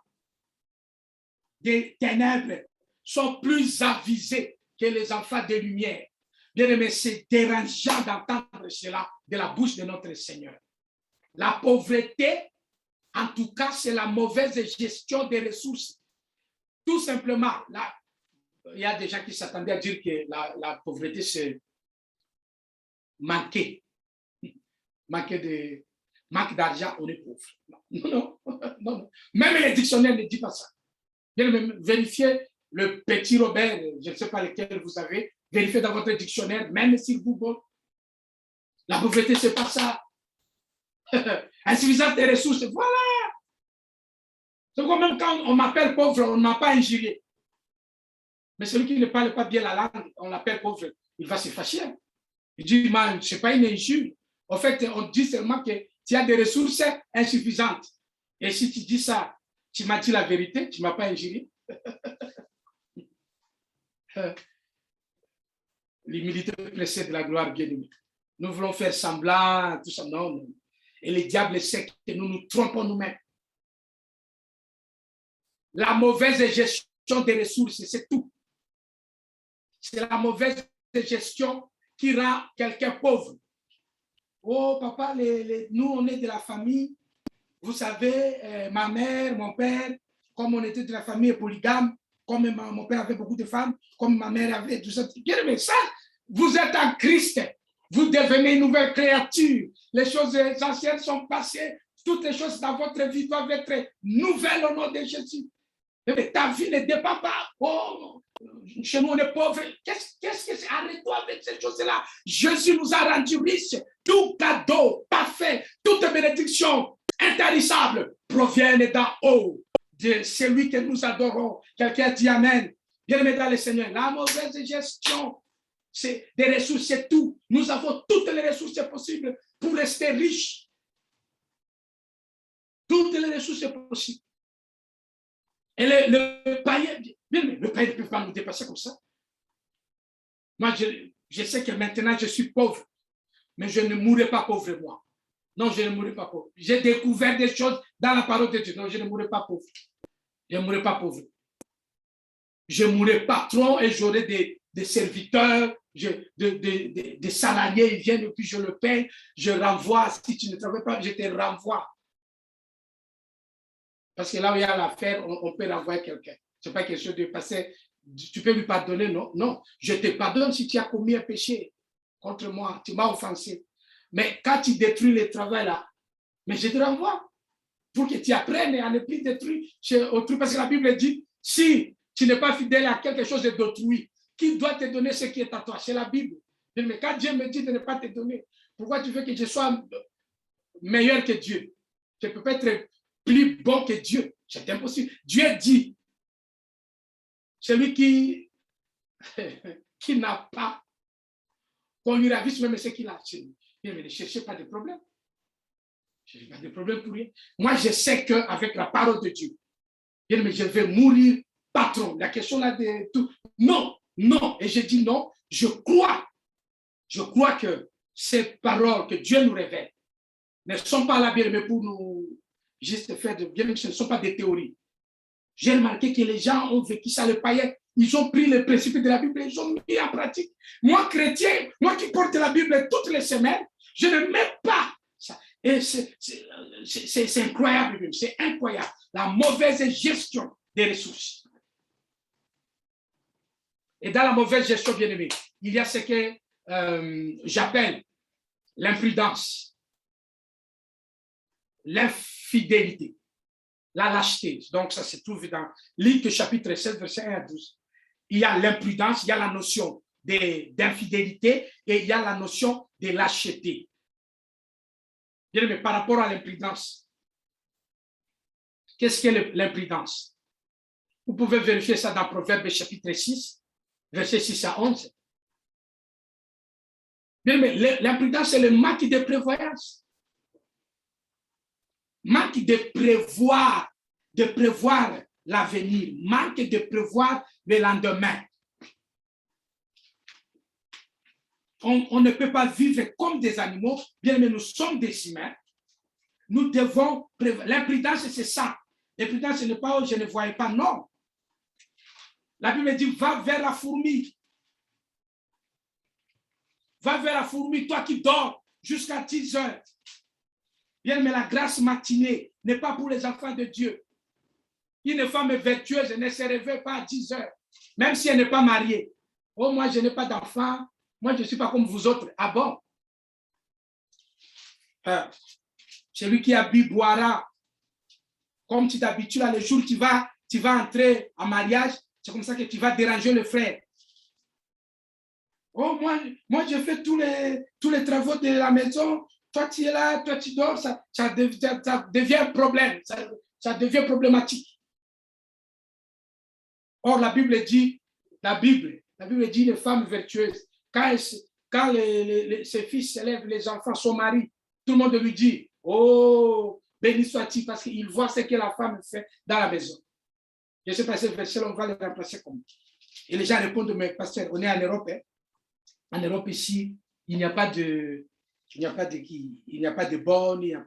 des ténèbres sont plus avisés que les enfants des lumières. Bien aimé, c'est dérangeant d'entendre cela de la bouche de notre Seigneur. La pauvreté, en tout cas, c'est la mauvaise gestion des ressources. Tout simplement, là, il y a des gens qui s'attendaient à dire que la pauvreté, c'est manquer. Manque d'argent, on est pauvre. Non, non, non. Même les dictionnaires ne disent pas ça. Vérifiez le petit Robert, je ne sais pas lequel vous avez, vérifiez dans votre dictionnaire, même si Google. La pauvreté, ce n'est pas ça. Insuffisance des ressources, voilà. C'est comme même quand on m'appelle pauvre, on ne m'a pas injurié. Mais celui qui ne parle pas bien la langue, on l'appelle pauvre, il va se fâcher. Il dit, man, ce n'est pas une injure. En fait, on dit seulement que tu as des ressources insuffisantes. Et si tu dis ça, tu m'as dit la vérité, tu ne m'as pas injurié. L'humilité précède la gloire, bien-aimée. Nous voulons faire semblant, tout ça, non, non. Et le diable sait que nous nous trompons nous-mêmes. La mauvaise gestion des ressources, c'est tout. C'est la mauvaise gestion qui rend quelqu'un pauvre. Oh, papa, nous, on est de la famille. Vous savez, ma mère, mon père, comme on était de la famille polygame, comme mon père avait beaucoup de femmes, comme ma mère avait tout ça. Bien, mais ça, vous êtes en Christ. Vous devenez une nouvelle créature. Les choses anciennes sont passées. Toutes les choses dans votre vie doivent être nouvelles au nom de Jésus. Mais ta vie ne dépend pas. Oh, chez nous, on est pauvres. Qu'est-ce que c'est? Arrête-toi avec ces choses-là. Jésus nous a rendus riches. Tout cadeau, parfait, toute bénédiction intarissable proviennent d'en haut, de celui que nous adorons. Quelqu'un dit Amen. Bien-aimé dans le Seigneur, la mauvaise gestion des ressources, c'est tout. Nous avons toutes les ressources possibles pour rester riches. Toutes les ressources possibles. Et le païen, le païen ne peut pas nous dépasser comme ça. Moi, je sais que maintenant, je suis pauvre, mais je ne mourrai pas pauvre, moi. Non, je ne mourrai pas pauvre. J'ai découvert des choses dans la parole de Dieu. Non, je ne mourrai pas pauvre. Je ne mourrai pas pauvre. Je mourrai patron et j'aurai des serviteurs, des salariés, ils viennent et puis je le paye, je renvoie. Si tu ne travailles pas, je te renvoie. Parce que là où il y a l'affaire, on peut renvoyer quelqu'un. Ce n'est pas quelque chose de passer. Tu peux lui pardonner, non? Non, je te pardonne si tu as commis un péché contre moi, tu m'as offensé. Mais quand tu détruis le travail là, mais je te renvoie pour que tu apprennes à ne plus détruire chez autrui. Parce que la Bible dit, si tu n'es pas fidèle à quelque chose d'autrui, qui doit te donner ce qui est à toi? C'est la Bible. Mais quand Dieu me dit de ne pas te donner, pourquoi tu veux que je sois meilleur que Dieu? Je ne peux pas être plus bon que Dieu. C'est impossible. Dieu dit, celui qui n'a pas, qu'on lui ravisse même ce qu'il a. Mais ne cherchez pas de problème. Je n'ai pas de problème pour rien. Moi, je sais qu'avec la parole de Dieu, mais je vais mourir patron. La question là de tout. Non, non. Et je dis non. Je crois que ces paroles que Dieu nous révèle ne sont pas là, bien, mais pour nous juste faire de bien, ce ne sont pas des théories. J'ai remarqué que les gens ont vécu ça, les païens. Ils ont pris les principes de la Bible et ils ont mis en pratique. Moi, chrétien, moi qui porte la Bible toutes les semaines, je ne mets pas ça. Et c'est incroyable, c'est incroyable. La mauvaise gestion des ressources. Et dans la mauvaise gestion, bien aimé, il y a ce que j'appelle l'imprudence, l'infidélité, la lâcheté. Donc, ça se trouve dans Luc chapitre 16, verset 1 à 12. Il y a l'imprudence, il y a la notion d'infidélité et il y a la notion de lâcheté. Bien aimé, par rapport à l'imprudence, qu'est-ce qu'est l'imprudence? Vous pouvez vérifier ça dans Proverbe chapitre 6, verset 6 à 11. Bien aimé, l'imprudence, c'est le manque de prévoyance. Manque de prévoir l'avenir, manque de prévoir le lendemain. On ne peut pas vivre comme des animaux, bien mais nous sommes des humains. Nous devons prévoir. L'imprudence, c'est ça. L'imprudence, ce n'est pas je ne voyais pas, non. La Bible dit, va vers la fourmi. Va vers la fourmi, toi qui dors jusqu'à 10 heures. Bien, mais la grâce matinée n'est pas pour les enfants de Dieu. Une femme vertueuse ne se réveille pas à 10 heures, même si elle n'est pas mariée. Oh, moi, je n'ai pas d'enfant. Moi, je ne suis pas comme vous autres. Ah bon? Celui qui a bu boira. Comme tu t'habitues là, le jour où tu vas entrer en mariage, c'est comme ça que tu vas déranger le frère. Oh, moi je fais tous les travaux de la maison. Toi, tu es là, toi, tu dors. Ça devient un problème. Ça devient problématique. Or, la Bible dit une femme vertueuse. Quand ses fils s'élèvent, les enfants, son mari, tout le monde lui dit, oh, béni soit-il, parce qu'il voit ce que la femme fait dans la maison. Je ne sais pas si ce verset, on va le remplacer comme. Et les gens répondent, mais pasteur, on est en Europe. Hein? En Europe, ici, il n'y a pas de bornes,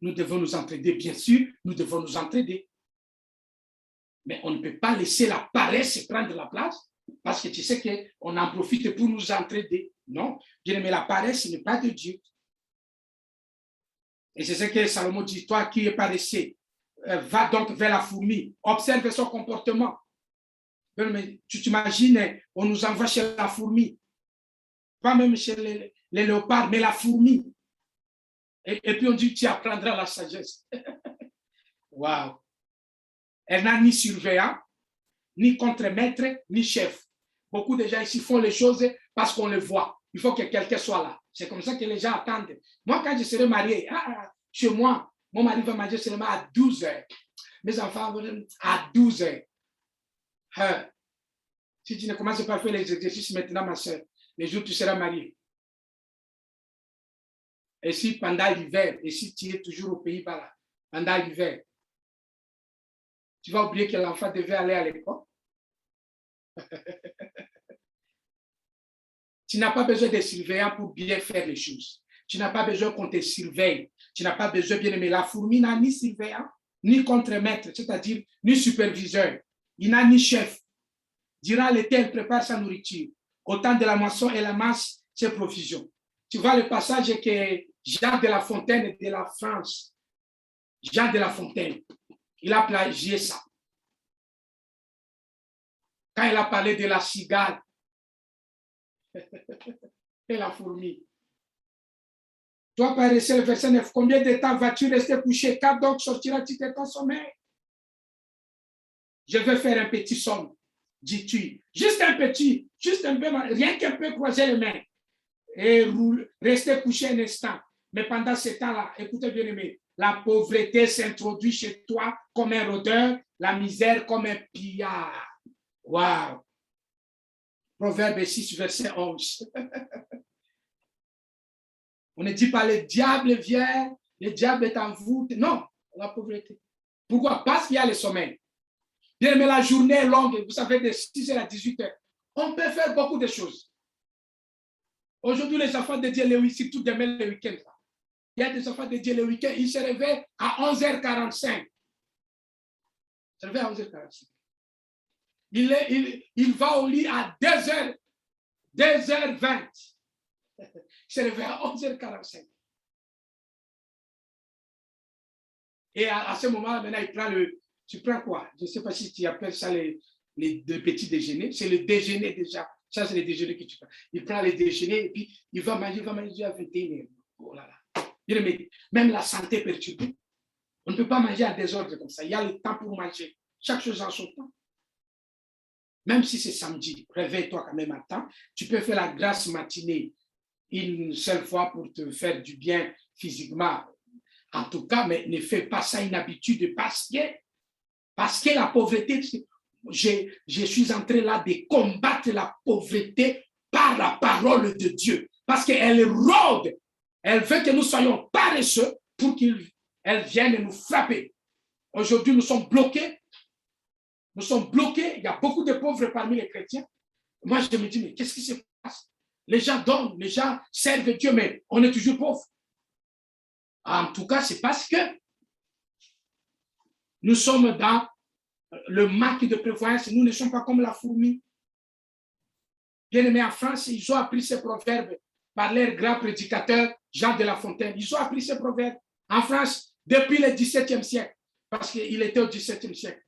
nous devons nous entraider, bien sûr, nous devons nous entraider. Mais on ne peut pas laisser la paresse prendre la place parce que tu sais qu'on en profite pour nous entraider. Non, bien aimé, la paresse n'est pas de Dieu. Et c'est ce que Salomon dit, toi qui es paresseux, va donc vers la fourmi, observe son comportement. Mais tu t'imagines, on nous envoie chez la fourmi, pas même chez les léopards, mais la fourmi. Et puis on dit, tu apprendras la sagesse. Waouh! Elle n'a ni surveillant, ni contre-maître, ni chef. Beaucoup de gens ici font les choses parce qu'on les voit. Il faut que quelqu'un soit là. C'est comme ça que les gens attendent. Moi, quand je serai marié, chez moi, mon mari va manger seulement à 12 heures. Mes enfants vont à 12 heures. Si tu ne commences pas à faire les exercices maintenant, ma soeur, les jours où tu seras marié. Et si pendant l'hiver, et si tu es toujours au Pays-Bas, pendant l'hiver, tu vas oublier que l'enfant devait aller à l'école. Tu n'as pas besoin de surveillants pour bien faire les choses. Tu n'as pas besoin qu'on te surveille. Tu n'as pas besoin, bien aimé. La fourmi n'a ni surveillant, ni contre-maître, c'est-à-dire ni superviseur. Il n'a ni chef. Durant l'été, elle prépare sa nourriture. Au temps de la moisson, elle amasse ses provisions. Tu vois le passage que Jean de La Fontaine de la France, Jean de La Fontaine, il a plagié ça. Quand il a parlé de la cigale et la fourmi. Toi, par le verset 9, combien de temps vas-tu rester couché? Quand donc sortiras-tu de ton sommeil? Je vais faire un petit somme, dis-tu. Juste un petit, juste un peu, rien qu'un peu croiser les mains et rester couché un instant. Mais pendant ce temps-là, écoutez bien aimé, la pauvreté s'introduit chez toi comme un rôdeur, la misère comme un pillard. Wow! Proverbe 6, verset 11. On ne dit pas le diable vient, le diable est en vous. Non, la pauvreté. Pourquoi? Parce qu'il y a le sommeil. Bien, mais la journée est longue, vous savez, de 6h à 18h. On peut faire beaucoup de choses. Aujourd'hui, les enfants de Dieu, surtout demain le week-end, il y a des enfants de Dieu le week-end, ils se réveillent à 11h45. Ils se réveillent à 11h45. Il va au lit à 2h20. Il se réveille à 11h45. Et à ce moment-là, maintenant, il prend tu prends quoi? Je ne sais pas si tu appelles ça les petits déjeuners. C'est le déjeuner déjà. Ça, c'est le déjeuner que tu prends. Il prend le déjeuner et puis il va manger à 21h. Oh là là. Même la santé perturbée. On ne peut pas manger à désordre comme ça. Il y a le temps pour manger. Chaque chose en son temps. Même si c'est samedi, réveille-toi quand même à temps. Tu peux faire la grasse matinée une seule fois pour te faire du bien physiquement. En tout cas, mais ne fais pas ça une habitude parce que la pauvreté, je suis en train là de combattre la pauvreté par la parole de Dieu. Parce qu'elle rôde. Elle veut que nous soyons paresseux pour qu'elle vienne nous frapper. Aujourd'hui, nous sommes bloqués. Nous sommes bloqués. Il y a beaucoup de pauvres parmi les chrétiens. Moi, je me dis, mais qu'est-ce qui se passe? Les gens donnent, les gens servent Dieu, mais on est toujours pauvres. En tout cas, c'est parce que nous sommes dans le manque de prévoyance. Nous ne sommes pas comme la fourmi. Bien aimé, en France, ils ont appris ces proverbes par leur grand prédicateur, Jean de La Fontaine. Ils ont appris ces proverbes en France depuis le XVIIe siècle, parce qu'il était au XVIIe siècle.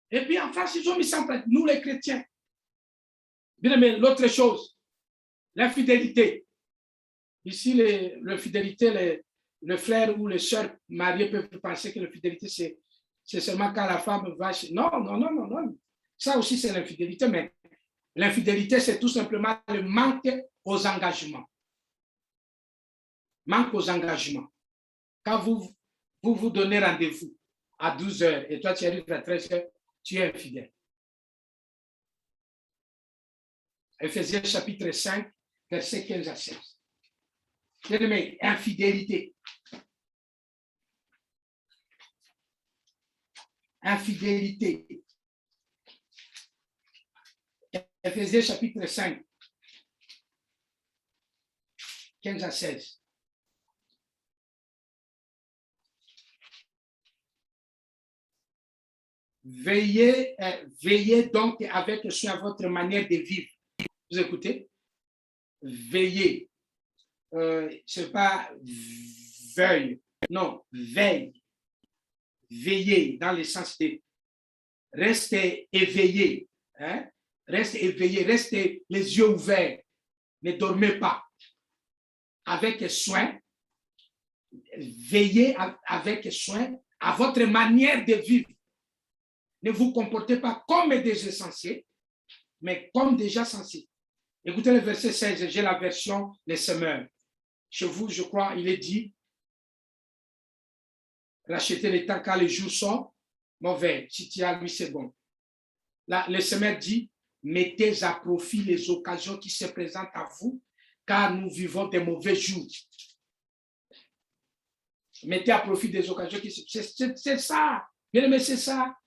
Et puis en France, ils ont mis ça en place, nous les chrétiens. Bien aimé, l'autre chose, l'infidélité. Ici, l'infidélité, le frère ou les sœurs mariées peuvent penser que l'infidélité, c'est seulement quand la femme va chez... Non. Ça aussi, c'est l'infidélité, mais l'infidélité, c'est tout simplement le manque aux engagements. Manque aux engagements. Quand vous donnez rendez-vous à 12h et toi, tu arrives à 13h, tu es infidèle. Éphésiens chapitre 5, versets 15 à 16. Bien-aimé, infidélité. Infidélité. Éphésiens chapitre 5, 15 à 16. Veillez donc avec soin à votre manière de vivre. Vous écoutez? Veillez. Ce n'est pas veuille, non, veille. Veillez dans le sens de restez éveillé. Hein? Restez éveillé, restez les yeux ouverts. Ne dormez pas. Avec soin, veillez avec soin à votre manière de vivre. Ne vous comportez pas comme des insensés, mais comme des gens sensés. Écoutez le verset 16, j'ai la version Les Semeurs. Chez vous, je crois, il est dit, rachetez les temps quand les jours sont mauvais. Si tu as 8 secondes. Là, le Semeur dit, mettez à profit les occasions qui se présentent à vous, car nous vivons des mauvais jours. Mettez à profit des occasions qui se présentent. C'est ça. Bien aimé, c'est ça.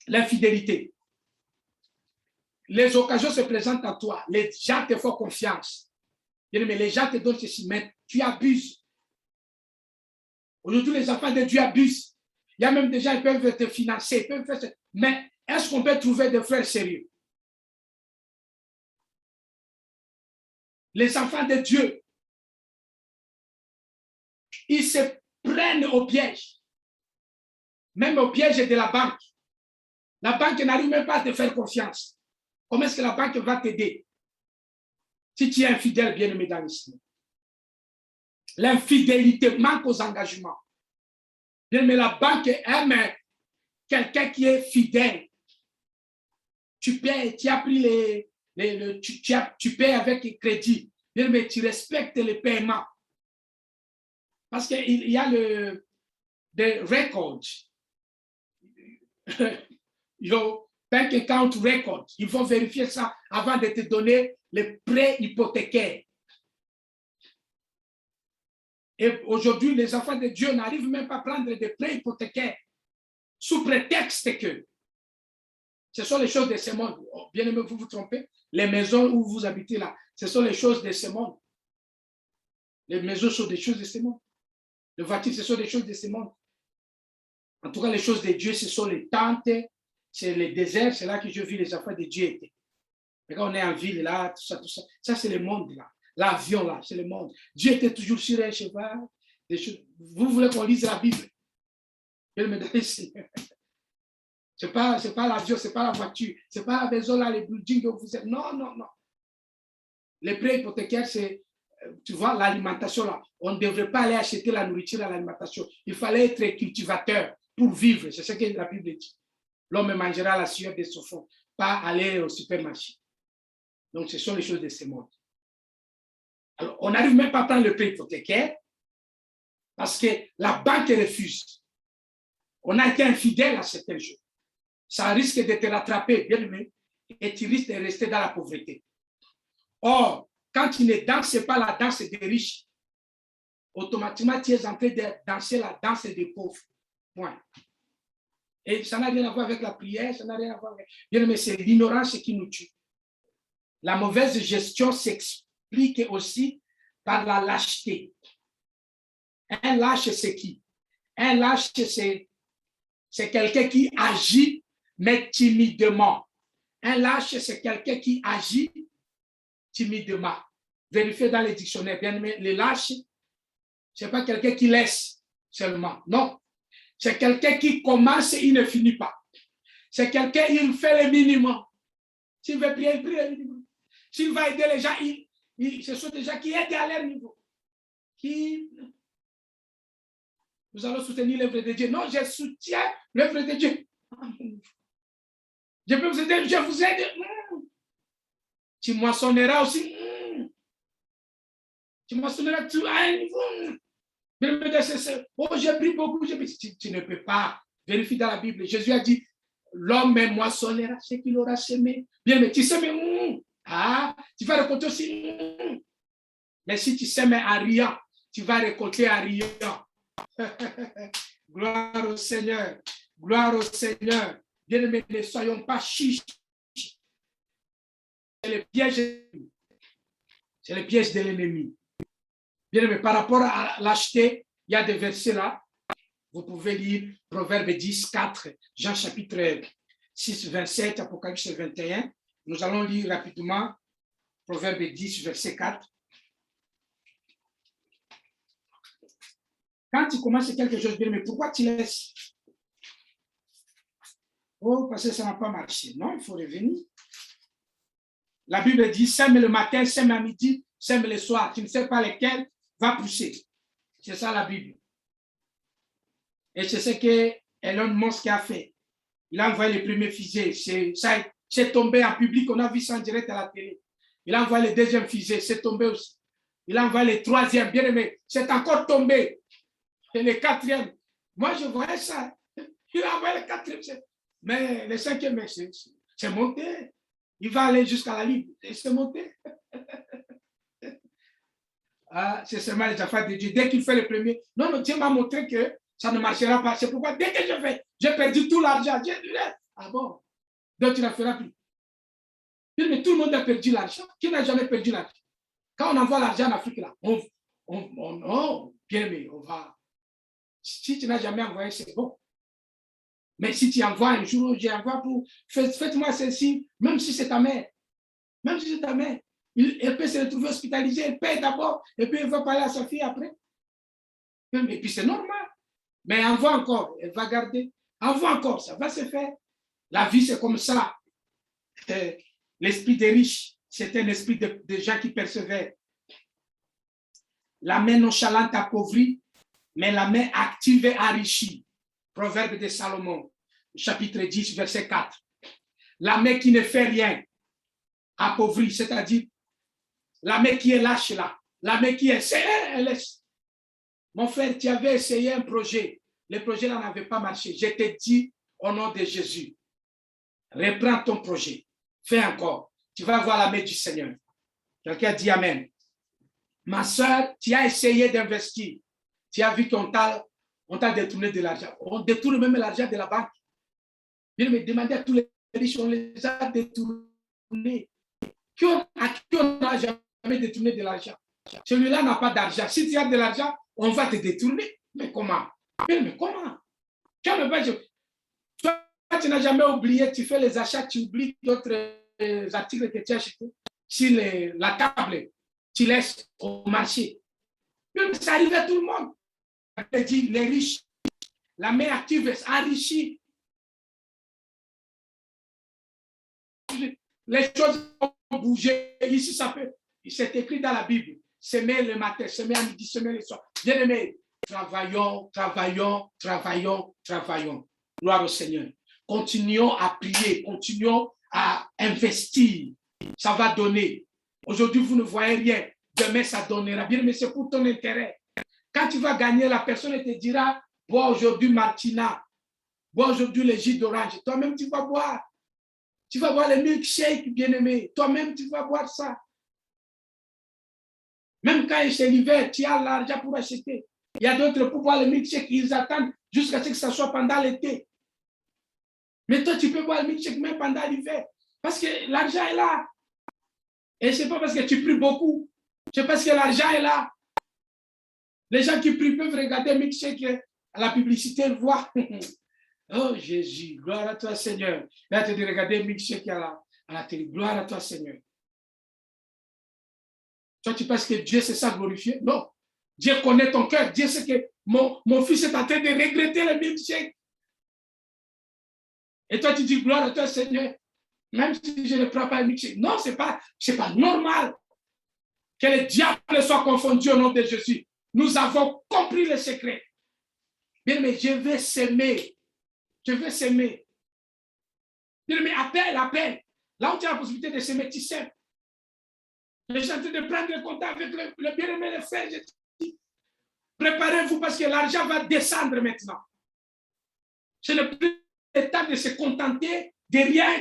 L'infidélité. Les occasions se présentent à toi. Les gens te font confiance. Bien aimé, les gens te donnent ceci, mais tu abuses. Aujourd'hui, les enfants de Dieu abusent. Il y a même des gens qui peuvent te financer, peuvent faire ça, mais est-ce qu'on peut trouver des frères sérieux? Les enfants de Dieu, ils se prennent au piège. Même au piège de la banque. La banque n'arrive même pas à te faire confiance. Comment est-ce que la banque va t'aider si tu es infidèle, bien-aimé dans le Seigneur? L'infidélité manque aux engagements. Bien-aimé, la banque aime quelqu'un qui est fidèle. Tu payes, tu as pris tu payes avec crédit. Bien-aimé, tu respectes les paiements. Parce qu'il y a des records. Your bank account record. Il faut vérifier ça avant de te donner les prêts hypothécaires. Et aujourd'hui, les enfants de Dieu n'arrivent même pas à prendre des prêts hypothécaires sous prétexte que ce sont les choses de ce monde. Bien aimé, vous vous trompez. Les maisons où vous habitez là, ce sont les choses de ce monde. Les maisons sont des choses de ce monde. Les voitures, ce sont des choses de ce monde. En tout cas, les choses de Dieu, ce sont les tentes, c'est les déserts, c'est là que je vis les enfants de Dieu étaient. Et quand on est en ville, là, tout ça, ça c'est le monde, là. L'avion, là, c'est le monde. Dieu était toujours sur un cheval. Vous voulez qu'on lise la Bible? C'est pas l'avion, c'est pas la voiture, c'est pas la maison, là, les buildings que vous êtes. Non, non, non. Les prêts hypothécaires, c'est, tu vois, l'alimentation, là. On ne devrait pas aller acheter la nourriture à l'alimentation. Il fallait être cultivateur pour vivre. C'est ce que la Bible dit. L'homme mangera la sueur de son front, pas aller au supermarché. Donc, ce sont les choses de ce monde. Alors, on n'arrive même pas à prendre le prêt hypothécaire parce que la banque refuse. On a été infidèle à certaines choses. Ça risque de te rattraper, bien aimé, et tu risques de rester dans la pauvreté. Or, quand tu ne danses pas la danse des riches, automatiquement, tu es en train de danser la danse des pauvres. Point. Et ça n'a rien à voir avec la prière, ça n'a rien à voir avec... Bien aimé, c'est l'ignorance qui nous tue. La mauvaise gestion s'explique aussi par la lâcheté. Un lâche, c'est qui? Un lâche, c'est quelqu'un qui agit, mais timidement. Un lâche, c'est quelqu'un qui agit timidement. Vérifiez dans les dictionnaires. Bien aimé, les lâches, ce n'est pas quelqu'un qui laisse seulement. Non. C'est quelqu'un qui commence et il ne finit pas. C'est quelqu'un qui fait le minimum. S'il veut prier, il prie le minimum. S'il va aider les gens, ce sont des gens qui aident à leur niveau. Nous allons soutenir l'œuvre de Dieu. Non, je soutiens l'œuvre de Dieu. Je peux vous aider, je vous aide. Tu moissonneras aussi. Tu moissonneras tout à un niveau. Oh, j'ai pris beaucoup. Tu ne peux pas. Vérifie dans la Bible. Jésus a dit, l'homme moissonnera ce qu'il aura semé. Bien, mais tu sèmes. Tu vas récolter aussi. Mais si tu sèmes à rien, tu vas récolter à rien. Gloire au Seigneur. Gloire au Seigneur. Bien-aimés, ne soyons pas chiches. C'est le piège. C'est le piège de l'ennemi. Bien-aimés, par rapport à l'acheter, il y a des versets là. Vous pouvez lire Proverbe 10, 4, Jean chapitre 6, 27, Apocalypse 21. Nous allons lire rapidement Proverbe 10, verset 4. Quand tu commences quelque chose, bien, mais pourquoi tu laisses? Oh, parce que ça n'a pas marché. Non, il faut revenir. La Bible dit, sème le matin, sème à midi, sème le soir. Tu ne sais pas lequel va pousser. C'est ça la Bible. Et c'est ce que Elon Musk a fait. Il a envoyé les premiers fusées. C'est tombé en public. On a vu ça en direct à la télé. Il a envoyé le deuxième fusée. C'est tombé aussi. Il a envoyé le troisième. Bien aimé, c'est encore tombé. Et le quatrième. Moi, je voyais ça. Il a envoyé le quatrième. Mais le cinquième, c'est monté. Il va aller jusqu'à la ligne. Et c'est monté. C'est seulement les affaires de Dieu. Dès qu'il fait le premier, non, Dieu m'a montré que ça ne marchera pas. C'est pourquoi dès que je fais, j'ai perdu tout l'argent. Ah bon? Donc tu ne feras plus. Mais tout le monde a perdu l'argent. Qui n'a jamais perdu l'argent? Quand on envoie l'argent en Afrique, là, bien aimé, on va. Si tu n'as jamais envoyé, c'est bon. Mais si tu envoies un jour, j'envoie pour, faites-moi ceci, même si c'est ta mère. Même si c'est ta mère. Elle peut se retrouver hospitalisée, elle paye d'abord, et puis elle va parler à sa fille après. Et puis c'est normal. Mais envoie encore, elle va garder. Envoie encore, ça va se faire. La vie, c'est comme ça. L'esprit des riches, c'est un esprit de gens qui persévèrent. La main nonchalante appauvrit, mais la main active enrichit. Proverbe de Salomon, chapitre 10, verset 4. La main qui ne fait rien appauvrit, c'est-à-dire la main qui est lâche là, la main qui essaie, elle laisse. Mon frère, tu avais essayé un projet, le projet n'avait pas marché. Je te dis au nom de Jésus, reprends ton projet, fais encore. Tu vas voir la main du Seigneur. Quelqu'un dit Amen. Ma soeur, tu as essayé d'investir. Tu as vu qu'on t'a détourné de l'argent. On détourne même l'argent de la banque. Je me demandais à tous les riches, on les a détournés. À qui on n'a jamais détourné de l'argent? Celui-là n'a pas d'argent. Si tu as de l'argent, on va te détourner. Mais comment? Mais comment? Toi, tu n'as jamais oublié, tu fais les achats, tu oublies d'autres articles que tu as achetés sur la table, tu laisses au marché. Ça arrive à tout le monde. Les riches, la main active enrichit. Les choses ont bougé. Ici, ça peut. C'est écrit dans la Bible. Semer le matin, semer à midi, semer le soir. Bien aimé, travaillons, travaillons, travaillons, travaillons. Gloire au Seigneur. Continuons à prier, continuons à investir. Ça va donner. Aujourd'hui, vous ne voyez rien. Demain, ça donnera. Bien aimé, c'est pour ton intérêt. Quand tu vas gagner, la personne te dira, bois aujourd'hui Martina, bois aujourd'hui le jus d'orange. Toi-même, tu vas boire. Tu vas boire le milkshake, bien-aimé. Toi-même, tu vas boire ça. Même quand c'est l'hiver, tu as l'argent pour acheter. Il y a d'autres pour boire le milkshake, ils attendent jusqu'à ce que ça soit pendant l'été. Mais toi, tu peux boire le milkshake même pendant l'hiver. Parce que l'argent est là. Et ce n'est pas parce que tu pries beaucoup. C'est parce que l'argent est là. Les gens qui prient peuvent regarder le milkshake à la publicité, voir. Oh Jésus, gloire à toi Seigneur. Là, tu te regarder le milkshake à la télé. Gloire à toi Seigneur. Toi, tu penses que Dieu c'est ça glorifié? Non. Dieu connaît ton cœur. Dieu sait que mon fils est en train de regretter le milkshake. Et toi, tu dis gloire à toi Seigneur. Même si je ne prends pas le milkshake. Non, ce n'est pas normal. Que le diable soit confondu au nom de Jésus. Nous avons compris le secret. Bien, mais je vais s'aimer. Je veux s'aimer. Mais appelle. Là où tu as la possibilité de s'aimer, tu sèmes. Les gens sont en train de prendre contact avec le bien-aimé, le frère. Préparez-vous parce que l'argent va descendre maintenant. Ce n'est plus le temps de se contenter de rien.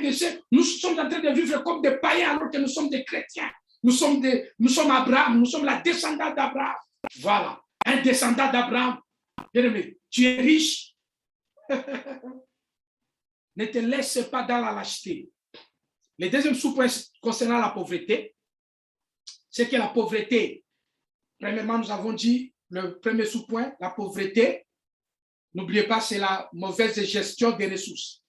Nous sommes en train de vivre comme des païens alors que nous sommes des chrétiens. Nous sommes Abraham, nous sommes la descendante d'Abraham. Voilà, un descendant d'Abraham. Bien-aimé, tu es riche. Ne te laisse pas dans la lâcheté. Le deuxième sous-point concernant la pauvreté, c'est que la pauvreté, premièrement, nous avons dit, le premier sous-point, la pauvreté, n'oubliez pas, c'est la mauvaise gestion des ressources.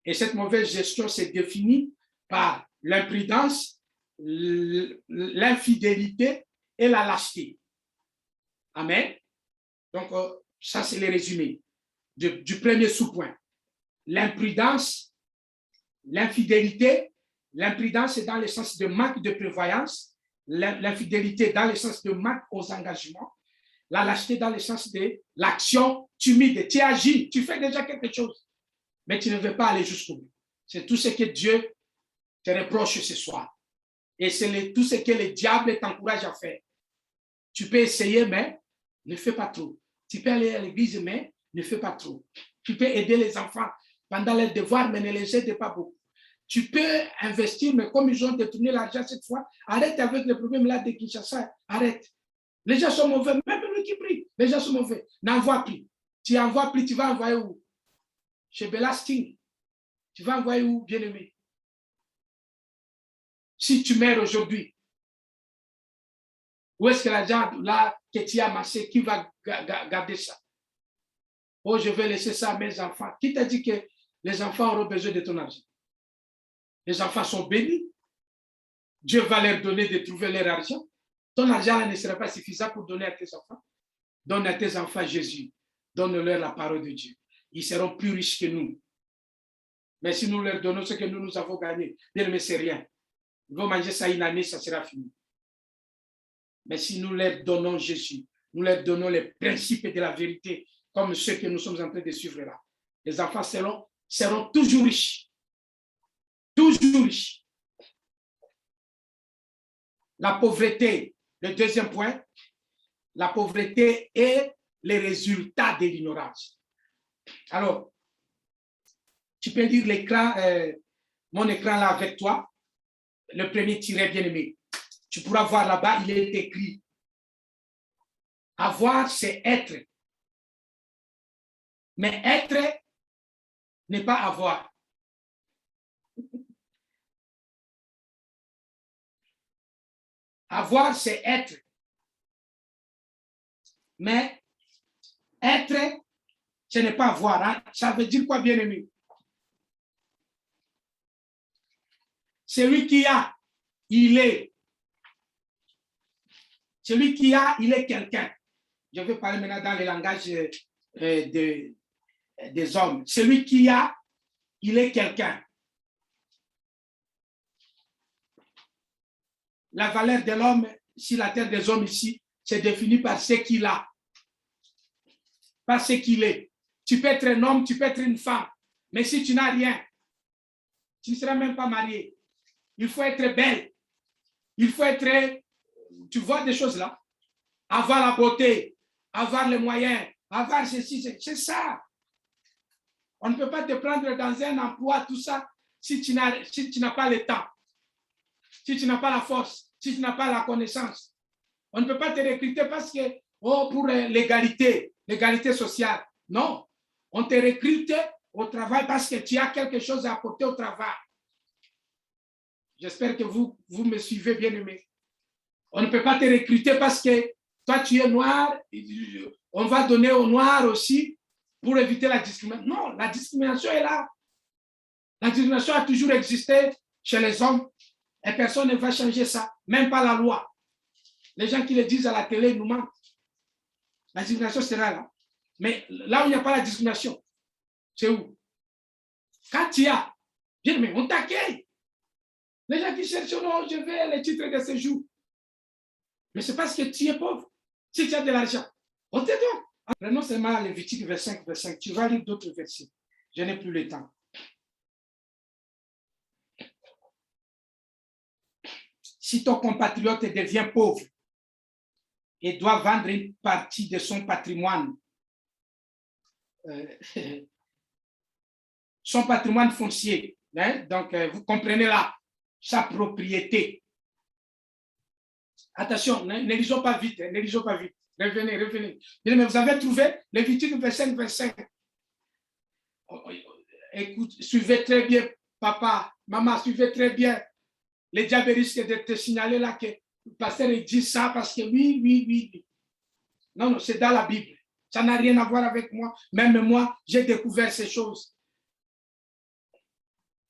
Et cette mauvaise gestion s'est définie par l'imprudence, l'infidélité et la lâcheté. Amen. Donc, ça, c'est le résumé du premier sous-point. L'imprudence, l'infidélité. L'imprudence, c'est dans le sens de manque de prévoyance. L'infidélité, dans le sens de manque aux engagements. La lâcheté, dans le sens de l'action timide. Tu agis, tu fais déjà quelque chose, mais tu ne veux pas aller jusqu'au bout. C'est tout ce que Dieu te reproche ce soir. Et c'est tout ce que le diable t'encourage à faire. Tu peux essayer, mais ne fais pas trop. Tu peux aller à l'église, mais ne fais pas trop. Tu peux aider les enfants pendant leurs devoirs, mais ne les aide pas beaucoup. Tu peux investir, mais comme ils ont détourné l'argent cette fois, arrête avec le problème là de Kinshasa. Arrête. Les gens sont mauvais, même lui qui prie. Les gens sont mauvais. N'envoie plus. Tu envoies plus, tu vas envoyer où? Chez Belasting. Tu vas envoyer où, bien-aimé? Si tu meurs aujourd'hui, où est-ce que l'argent là que tu as amassé, qui va garder ça? oh, je vais laisser ça à mes enfants. Qui t'a dit que les enfants auront besoin de ton argent? Les enfants sont bénis. Dieu va leur donner de trouver leur argent. Ton argent ne sera pas suffisant pour donner à tes enfants. Donne à tes enfants Jésus. Donne-leur la parole de Dieu. Ils seront plus riches que nous. Mais si nous leur donnons ce que nous avons gagné, bien, mais c'est rien. Ils vont manger ça une année, ça sera fini. Mais si nous leur donnons Jésus, nous leur donnons les principes de la vérité, comme ceux que nous sommes en train de suivre là, les enfants seront toujours riches. Toujours riches. La pauvreté, le deuxième point, la pauvreté est le résultat de l'ignorance. Alors, tu peux dire l'écran, mon écran là avec toi, le premier tiret bien aimé. Tu pourras voir là-bas, il est écrit. Avoir, c'est être. Mais être n'est pas avoir. Avoir, c'est être. Mais être, ce n'est pas avoir. Hein? Ça veut dire quoi, bien aimé? Celui qui a, il est. Celui qui a, il est quelqu'un. Je vais parler maintenant dans le langage des hommes. Celui qui a, il est quelqu'un. La valeur de l'homme sur la terre des hommes ici, c'est défini par ce qu'il a. Par ce qu'il est. Tu peux être un homme, tu peux être une femme. Mais si tu n'as rien, tu ne seras même pas marié. Il faut être belle. Il faut être, tu vois des choses là. Avoir la beauté, avoir les moyens, avoir ceci, c'est ça. On ne peut pas te prendre dans un emploi, tout ça, si tu n'as pas le temps, si tu n'as pas la force, si tu n'as pas la connaissance. On ne peut pas te recruter parce que, oh, pour l'égalité sociale. Non, on te recrute au travail parce que tu as quelque chose à apporter au travail. J'espère que vous me suivez, bien aimé. On ne peut pas te recruter parce que toi, tu es noir. On va donner aux noirs aussi pour éviter la discrimination. Non, la discrimination est là. La discrimination a toujours existé chez les hommes et personne ne va changer ça, même pas la loi. Les gens qui le disent à la télé nous mentent. La discrimination sera là. Mais là où il n'y a pas la discrimination, c'est où? Quand tu as, bien, mais on t'accueille. Les gens qui cherchent, non, je veux les titres de séjour. Mais c'est parce que tu es pauvre. Si tu as de l'argent, on te donne. Prenons seulement Lévitique 25. Tu vas lire d'autres versets. Je n'ai plus le temps. Si ton compatriote devient pauvre et doit vendre une partie de son patrimoine, foncier, hein? Donc vous comprenez là, sa propriété. Attention, ne lisons pas vite, ne lisons pas vite. Revenez. Mais vous avez trouvé Lévitique 25. Écoute, suivez très bien, papa, maman, suivez très bien. Les diables risquent de te signaler là que le pasteur dit ça parce que oui. Non, c'est dans la Bible. Ça n'a rien à voir avec moi. Même moi, j'ai découvert ces choses.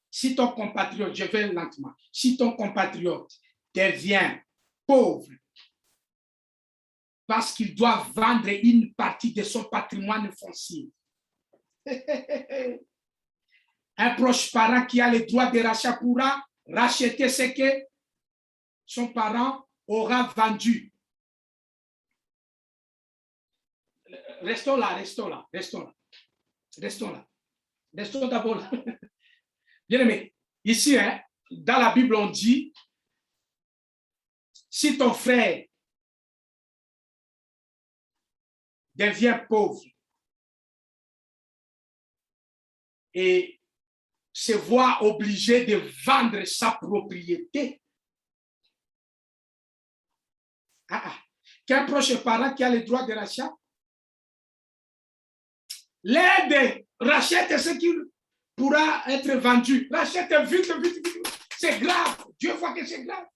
Si ton compatriote, je vais lentement, si ton compatriote devient pauvre parce qu'il doit vendre une partie de son patrimoine foncier, un proche parent qui a le droit de rachat pourra racheter ce que son parent aura vendu. Restons là. Restons d'abord là. Bien aimé, ici, hein, dans la Bible, on dit, si ton frère devient pauvre et se voit obligé de vendre sa propriété, qu'un proche parent qui a le droit de rachat, l'aide, rachète ce qui pourra être vendu. Rachète vite. C'est grave. Dieu voit que c'est grave.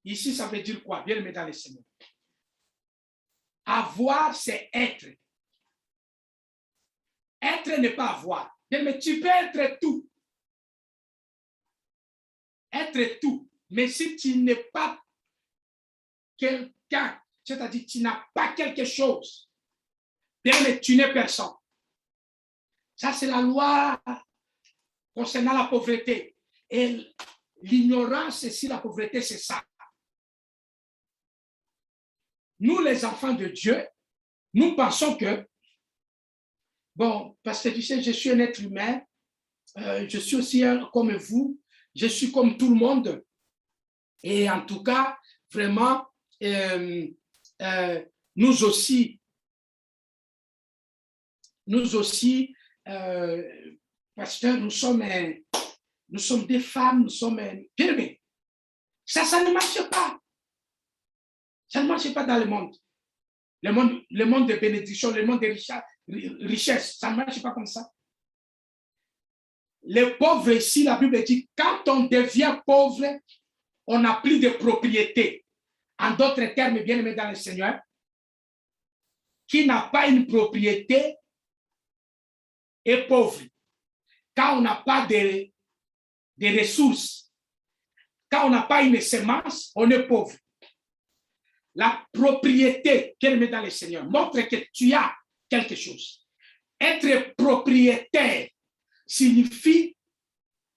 Ici, ça veut dire quoi? Bien aimé dans les Seigneurs. Avoir, c'est être. Être n'est pas avoir. Mais tu peux être tout. Être tout. Mais si tu n'es pas quelqu'un, c'est-à-dire tu n'as pas quelque chose, mais tu n'es personne. Ça, c'est la loi concernant la pauvreté. Et l'ignorance, si la pauvreté, c'est ça. Nous, les enfants de Dieu, nous pensons que, bon, parce que tu sais, je suis un être humain, je suis aussi comme vous, je suis comme tout le monde. Et en tout cas, vraiment, nous aussi, pasteur, nous sommes des femmes, nous sommes bien aimés. Ça ne marche pas. Ça ne marche pas dans le monde. Le monde de bénédiction, le monde de richesse, ça ne marche pas comme ça. Les pauvres ici, la Bible dit, quand on devient pauvre, on n'a plus de propriété. En d'autres termes, bien aimé dans le Seigneur, qui n'a pas une propriété est pauvre. Quand on n'a pas de ressources, quand on n'a pas une semence, on est pauvre. La propriété qu'elle met dans le Seigneur montre que tu as quelque chose. Être propriétaire signifie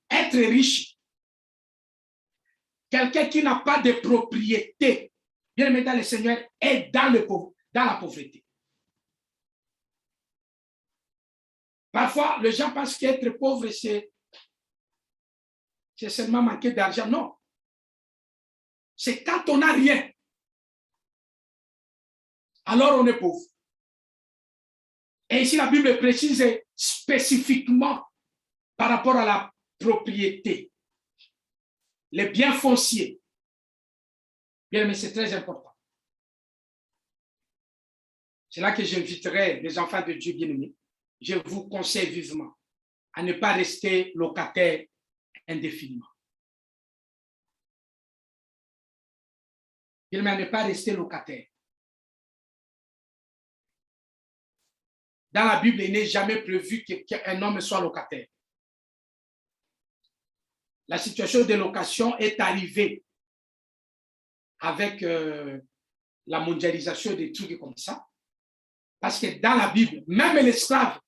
être riche. Quelqu'un qui n'a pas de propriété, bien aimé dans le Seigneur, est dans la pauvreté. Parfois, les gens pensent qu'être pauvre, c'est seulement manquer d'argent. Non. C'est quand on n'a rien. Alors on est pauvre. Et ici, la Bible précise spécifiquement par rapport à la propriété. Les biens fonciers. Bien, mais c'est très important. C'est là que j'inviterai les enfants de Dieu bien-aimés. Je vous conseille vivement à ne pas rester locataire indéfiniment. Bien, mais à ne pas rester locataire. Dans la Bible, il n'est jamais prévu qu'un homme soit locataire. La situation de location est arrivée avec la mondialisation des trucs comme ça. Parce que dans la Bible, même l'esclave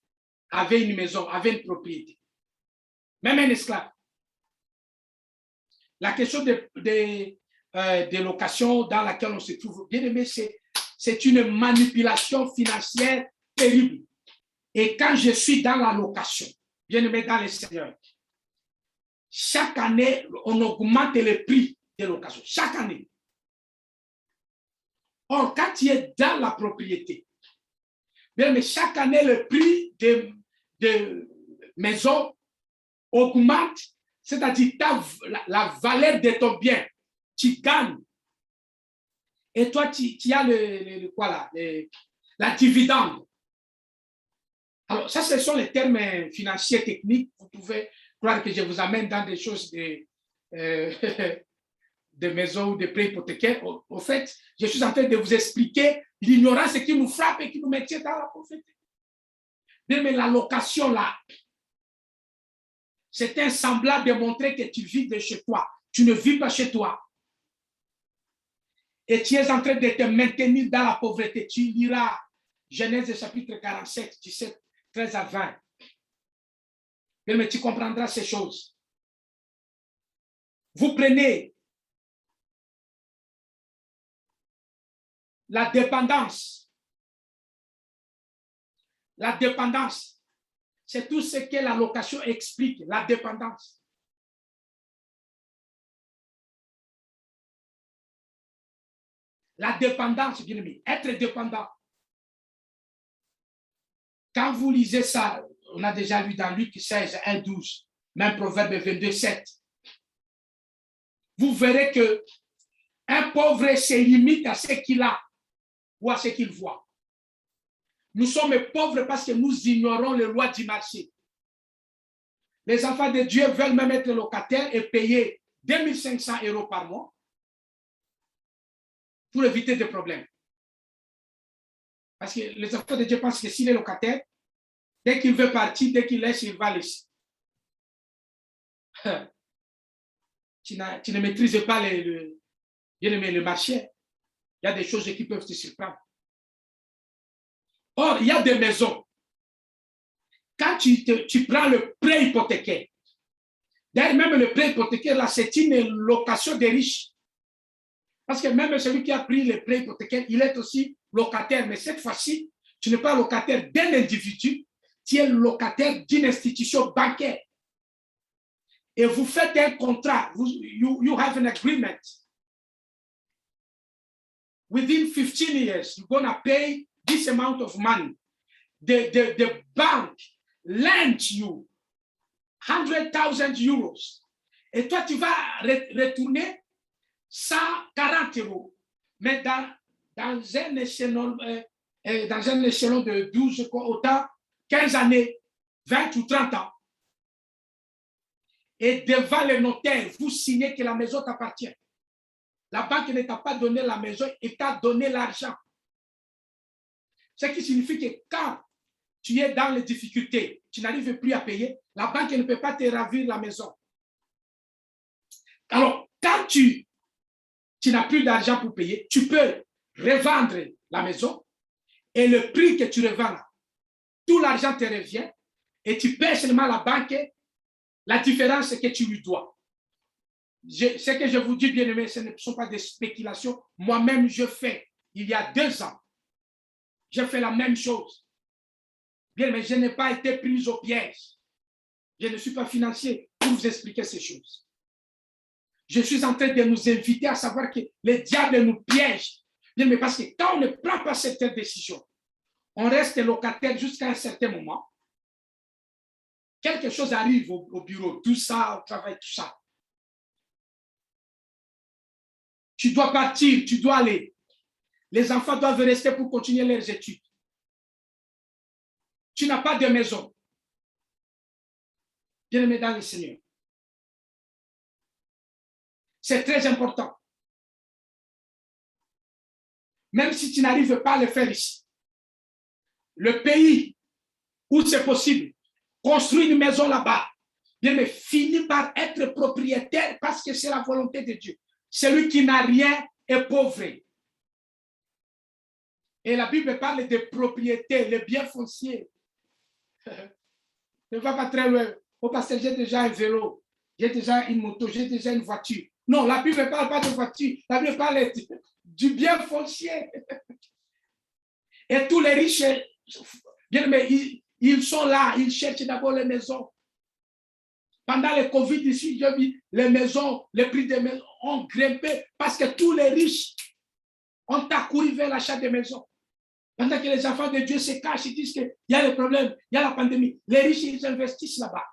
avait une maison, avait une propriété. Même un esclave. La question de location dans laquelle on se trouve, bien aimé, c'est une manipulation financière terrible. Et quand je suis dans la location, bien aimé dans le Seigneur, chaque année, on augmente le prix des locations. Chaque année. Or, quand tu es dans la propriété, bien, mais chaque année, le prix de maison augmente, c'est-à-dire la valeur de ton bien, tu gagnes. Et toi, tu as la dividende. Alors, ça, ce sont les termes financiers techniques. Vous pouvez croire que je vous amène dans des choses de maisons ou de prêts hypothécaires. Au fait, je suis en train de vous expliquer l'ignorance qui nous frappe et qui nous maintient dans la pauvreté. Mais la location, là, c'est un semblant de montrer que tu vis de chez toi. Tu ne vis pas chez toi. Et tu es en train de te maintenir dans la pauvreté. Tu liras Genèse chapitre 47, 17, 13 à 20. Mais tu comprendras ces choses. Vous prenez la dépendance. La dépendance, c'est tout ce que la location explique, la dépendance. La dépendance, bien aimé, être dépendant. Quand vous lisez ça, on a déjà lu dans Luc 16, 1, 12, même Proverbe 22, 7. Vous verrez que un pauvre se limite à ce qu'il a ou à ce qu'il voit. Nous sommes pauvres parce que nous ignorons les lois du marché. Les enfants de Dieu veulent même être locataires et payer 2500 € par mois pour éviter des problèmes. Parce que les enfants de Dieu pensent que s'il est locataire, dès qu'il veut partir, dès qu'il laisse, il va laisser. Tu ne maîtrises pas le marché. Il y a des choses qui peuvent te surprendre. Or, il y a des maisons. Quand tu prends le prêt hypothécaire, d'ailleurs, même le prêt hypothécaire, là, c'est une location des riches. Parce que même celui qui a pris le prêt hypothécaire, il est aussi locataire. Mais cette fois-ci, tu n'es pas locataire d'un individu, tu es locataire d'une institution bancaire. Et vous faites un contrat, you have an agreement. Within 15 years, you're going to pay this amount of money. The bank lends you 100,000 euros. Et toi, tu vas retourner 140 euros. Mais dans un échelon de 12, autant 15 années, 20 ou 30 ans. Et devant le notaire, vous signez que la maison t'appartient. La banque ne t'a pas donné la maison, elle t'a donné l'argent. Ce qui signifie que quand tu es dans les difficultés, tu n'arrives plus à payer, la banque ne peut pas te ravir la maison. Alors, quand tu n'as plus d'argent pour payer, tu peux revendre la maison et le prix que tu revends là, tout l'argent te revient et tu paies seulement la banque la différence que tu lui dois. Ce que je vous dis, bien aimé, ce ne sont pas des spéculations. Moi-même, je fais, il y a 2 ans, j'ai fait la même chose. Bien, mais je n'ai pas été pris au piège. Je ne suis pas financier pour vous expliquer ces choses. Je suis en train de nous inviter à savoir que le diable nous piège. Bien, mais parce que quand on ne prend pas certaines décisions, on reste locataire jusqu'à un certain moment. Quelque chose arrive au bureau, tout ça, au travail, tout ça. Tu dois partir, tu dois aller. Les enfants doivent rester pour continuer leurs études. Tu n'as pas de maison. Bien-aimé dans le Seigneur. C'est très important. Même si tu n'arrives pas à le faire ici. Le pays où c'est possible, construis une maison là-bas. Bien, mais finis par être propriétaire parce que c'est la volonté de Dieu. Celui qui n'a rien est pauvre. Et la Bible parle de propriété, le bien foncier. Ne va pas très loin. Oh, parce que j'ai déjà un vélo, j'ai déjà une moto, j'ai déjà une voiture. Non, la Bible ne parle pas de voiture. La Bible parle du bien foncier. Et tous les riches, bien, mais ils sont là, ils cherchent d'abord les maisons. Pendant le Covid ici, j'ai vu les maisons, les prix des maisons ont grimpé parce que tous les riches ont accouru vers l'achat des maisons. Pendant que les enfants de Dieu se cachent, ils disent qu'il y a le problème, il y a la pandémie. Les riches, ils investissent là-bas.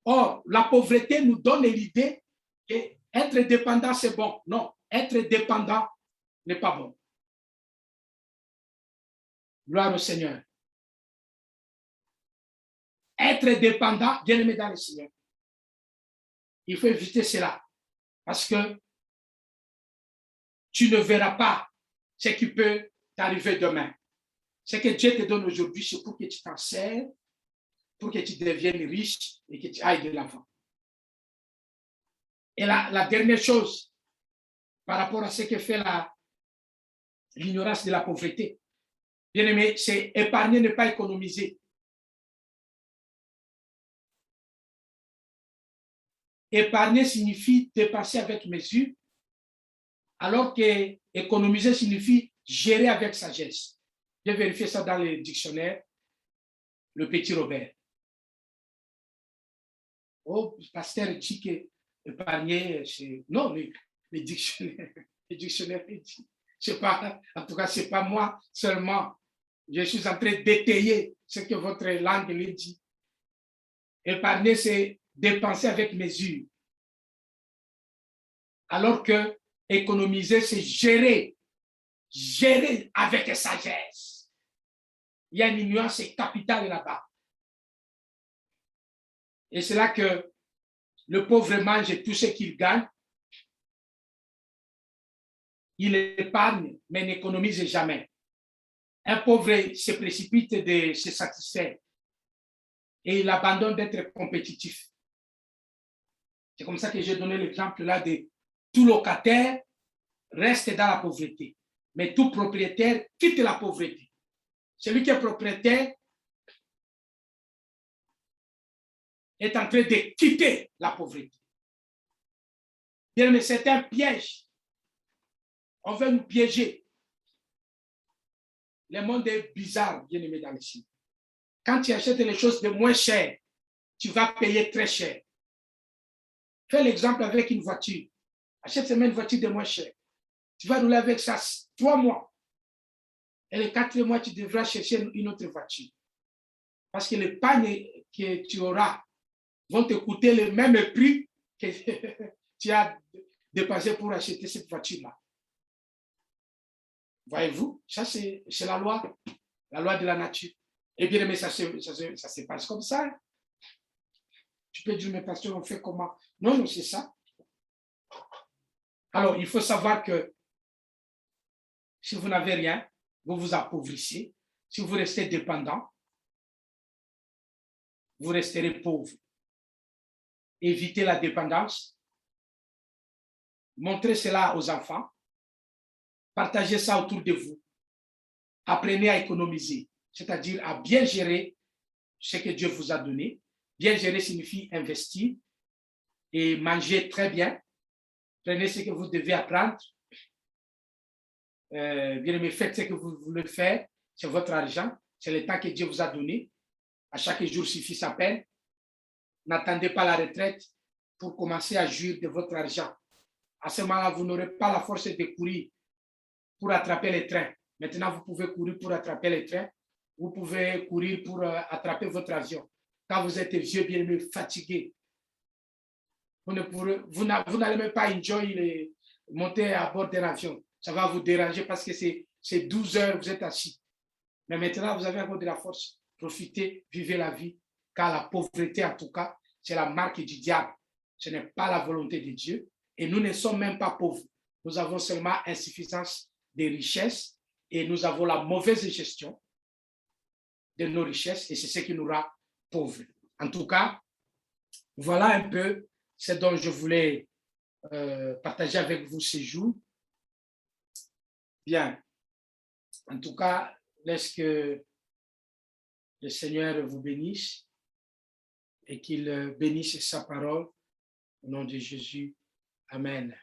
Or, la pauvreté nous donne l'idée qu'être dépendant, c'est bon. Non, être dépendant n'est pas bon. Gloire au Seigneur. Être dépendant, bien aimé dans le Seigneur. Il faut éviter cela. Parce que tu ne verras pas ce qui peut t'arriver demain. Ce que Dieu te donne aujourd'hui, c'est pour que tu t'en sers, pour que tu deviennes riche et que tu ailles de l'avant. Et la dernière chose, par rapport à ce que fait l'ignorance de la pauvreté, bien aimé, c'est épargner, ne pas économiser. Épargner signifie dépenser avec mesure, alors que économiser signifie gérer avec sagesse. J'ai vérifié ça dans le dictionnaire, le petit Robert. Oh, pasteur dit que épargner, c'est... Non, le dictionnaire dit. Je sais pas, en tout cas, ce n'est pas moi seulement. Je suis en train d'étayer ce que votre langue lui dit. Épargner, c'est dépenser avec mesure. Alors que économiser, c'est gérer avec sagesse. Il y a une nuance capitale là-bas. Et c'est là que le pauvre mange tout ce qu'il gagne. il épargne, mais n'économise jamais. Un pauvre se précipite de se satisfaire et il abandonne d'être compétitif. C'est comme ça que j'ai donné l'exemple là de tout locataire reste dans la pauvreté, mais tout propriétaire quitte la pauvreté. Celui qui est propriétaire est en train de quitter la pauvreté. Bien, mais c'est un piège. On veut nous piéger. Le monde est bizarre, bien aimé dans les signes. Quand tu achètes les choses de moins cher, tu vas payer très cher. Fais l'exemple avec une voiture. Achète seulement une voiture de moins cher. Tu vas rouler avec ça 3 mois. Et le 4e mois, tu devras chercher une autre voiture. Parce que les pagnes que tu auras vont te coûter le même prix que tu as dépensé pour acheter cette voiture-là. Voyez-vous, ça c'est la loi de la nature. Et bien, mais ça se passe comme ça. Tu peux dire, mais pasteur, on fait comment? Non, non, c'est ça. Alors, il faut savoir que si vous n'avez rien, vous vous appauvrissez. Si vous restez dépendant, vous resterez pauvre. Évitez la dépendance. Montrez cela aux enfants. Partagez ça autour de vous. Apprenez à économiser, c'est-à-dire à bien gérer ce que Dieu vous a donné. Bien gérer signifie investir et manger très bien. Prenez ce que vous devez apprendre. Bien aimé, faites ce que vous voulez faire. C'est votre argent. C'est le temps que Dieu vous a donné. À chaque jour suffit sa peine. N'attendez pas la retraite pour commencer à jouir de votre argent. À ce moment-là, vous n'aurez pas la force de courir pour attraper les trains. Maintenant, vous pouvez courir pour attraper les trains. Vous pouvez courir pour attraper votre avion. Quand vous êtes vieux, bien aimé, fatigué, vous n'allez même pas monter à bord d'un avion. Ça va vous déranger parce que c'est 12 heures, vous êtes assis. Mais maintenant, vous avez encore de la force. Profitez, vivez la vie. Car la pauvreté, en tout cas, c'est la marque du diable. Ce n'est pas la volonté de Dieu. Et nous ne sommes même pas pauvres. Nous avons seulement insuffisance des richesses et nous avons la mauvaise gestion de nos richesses et c'est ce qui nous rend pauvres. En tout cas, voilà un peu ce dont je voulais partager avec vous ce jour. Bien. En tout cas, laisse que le Seigneur vous bénisse et qu'il bénisse sa parole au nom de Jésus. Amen.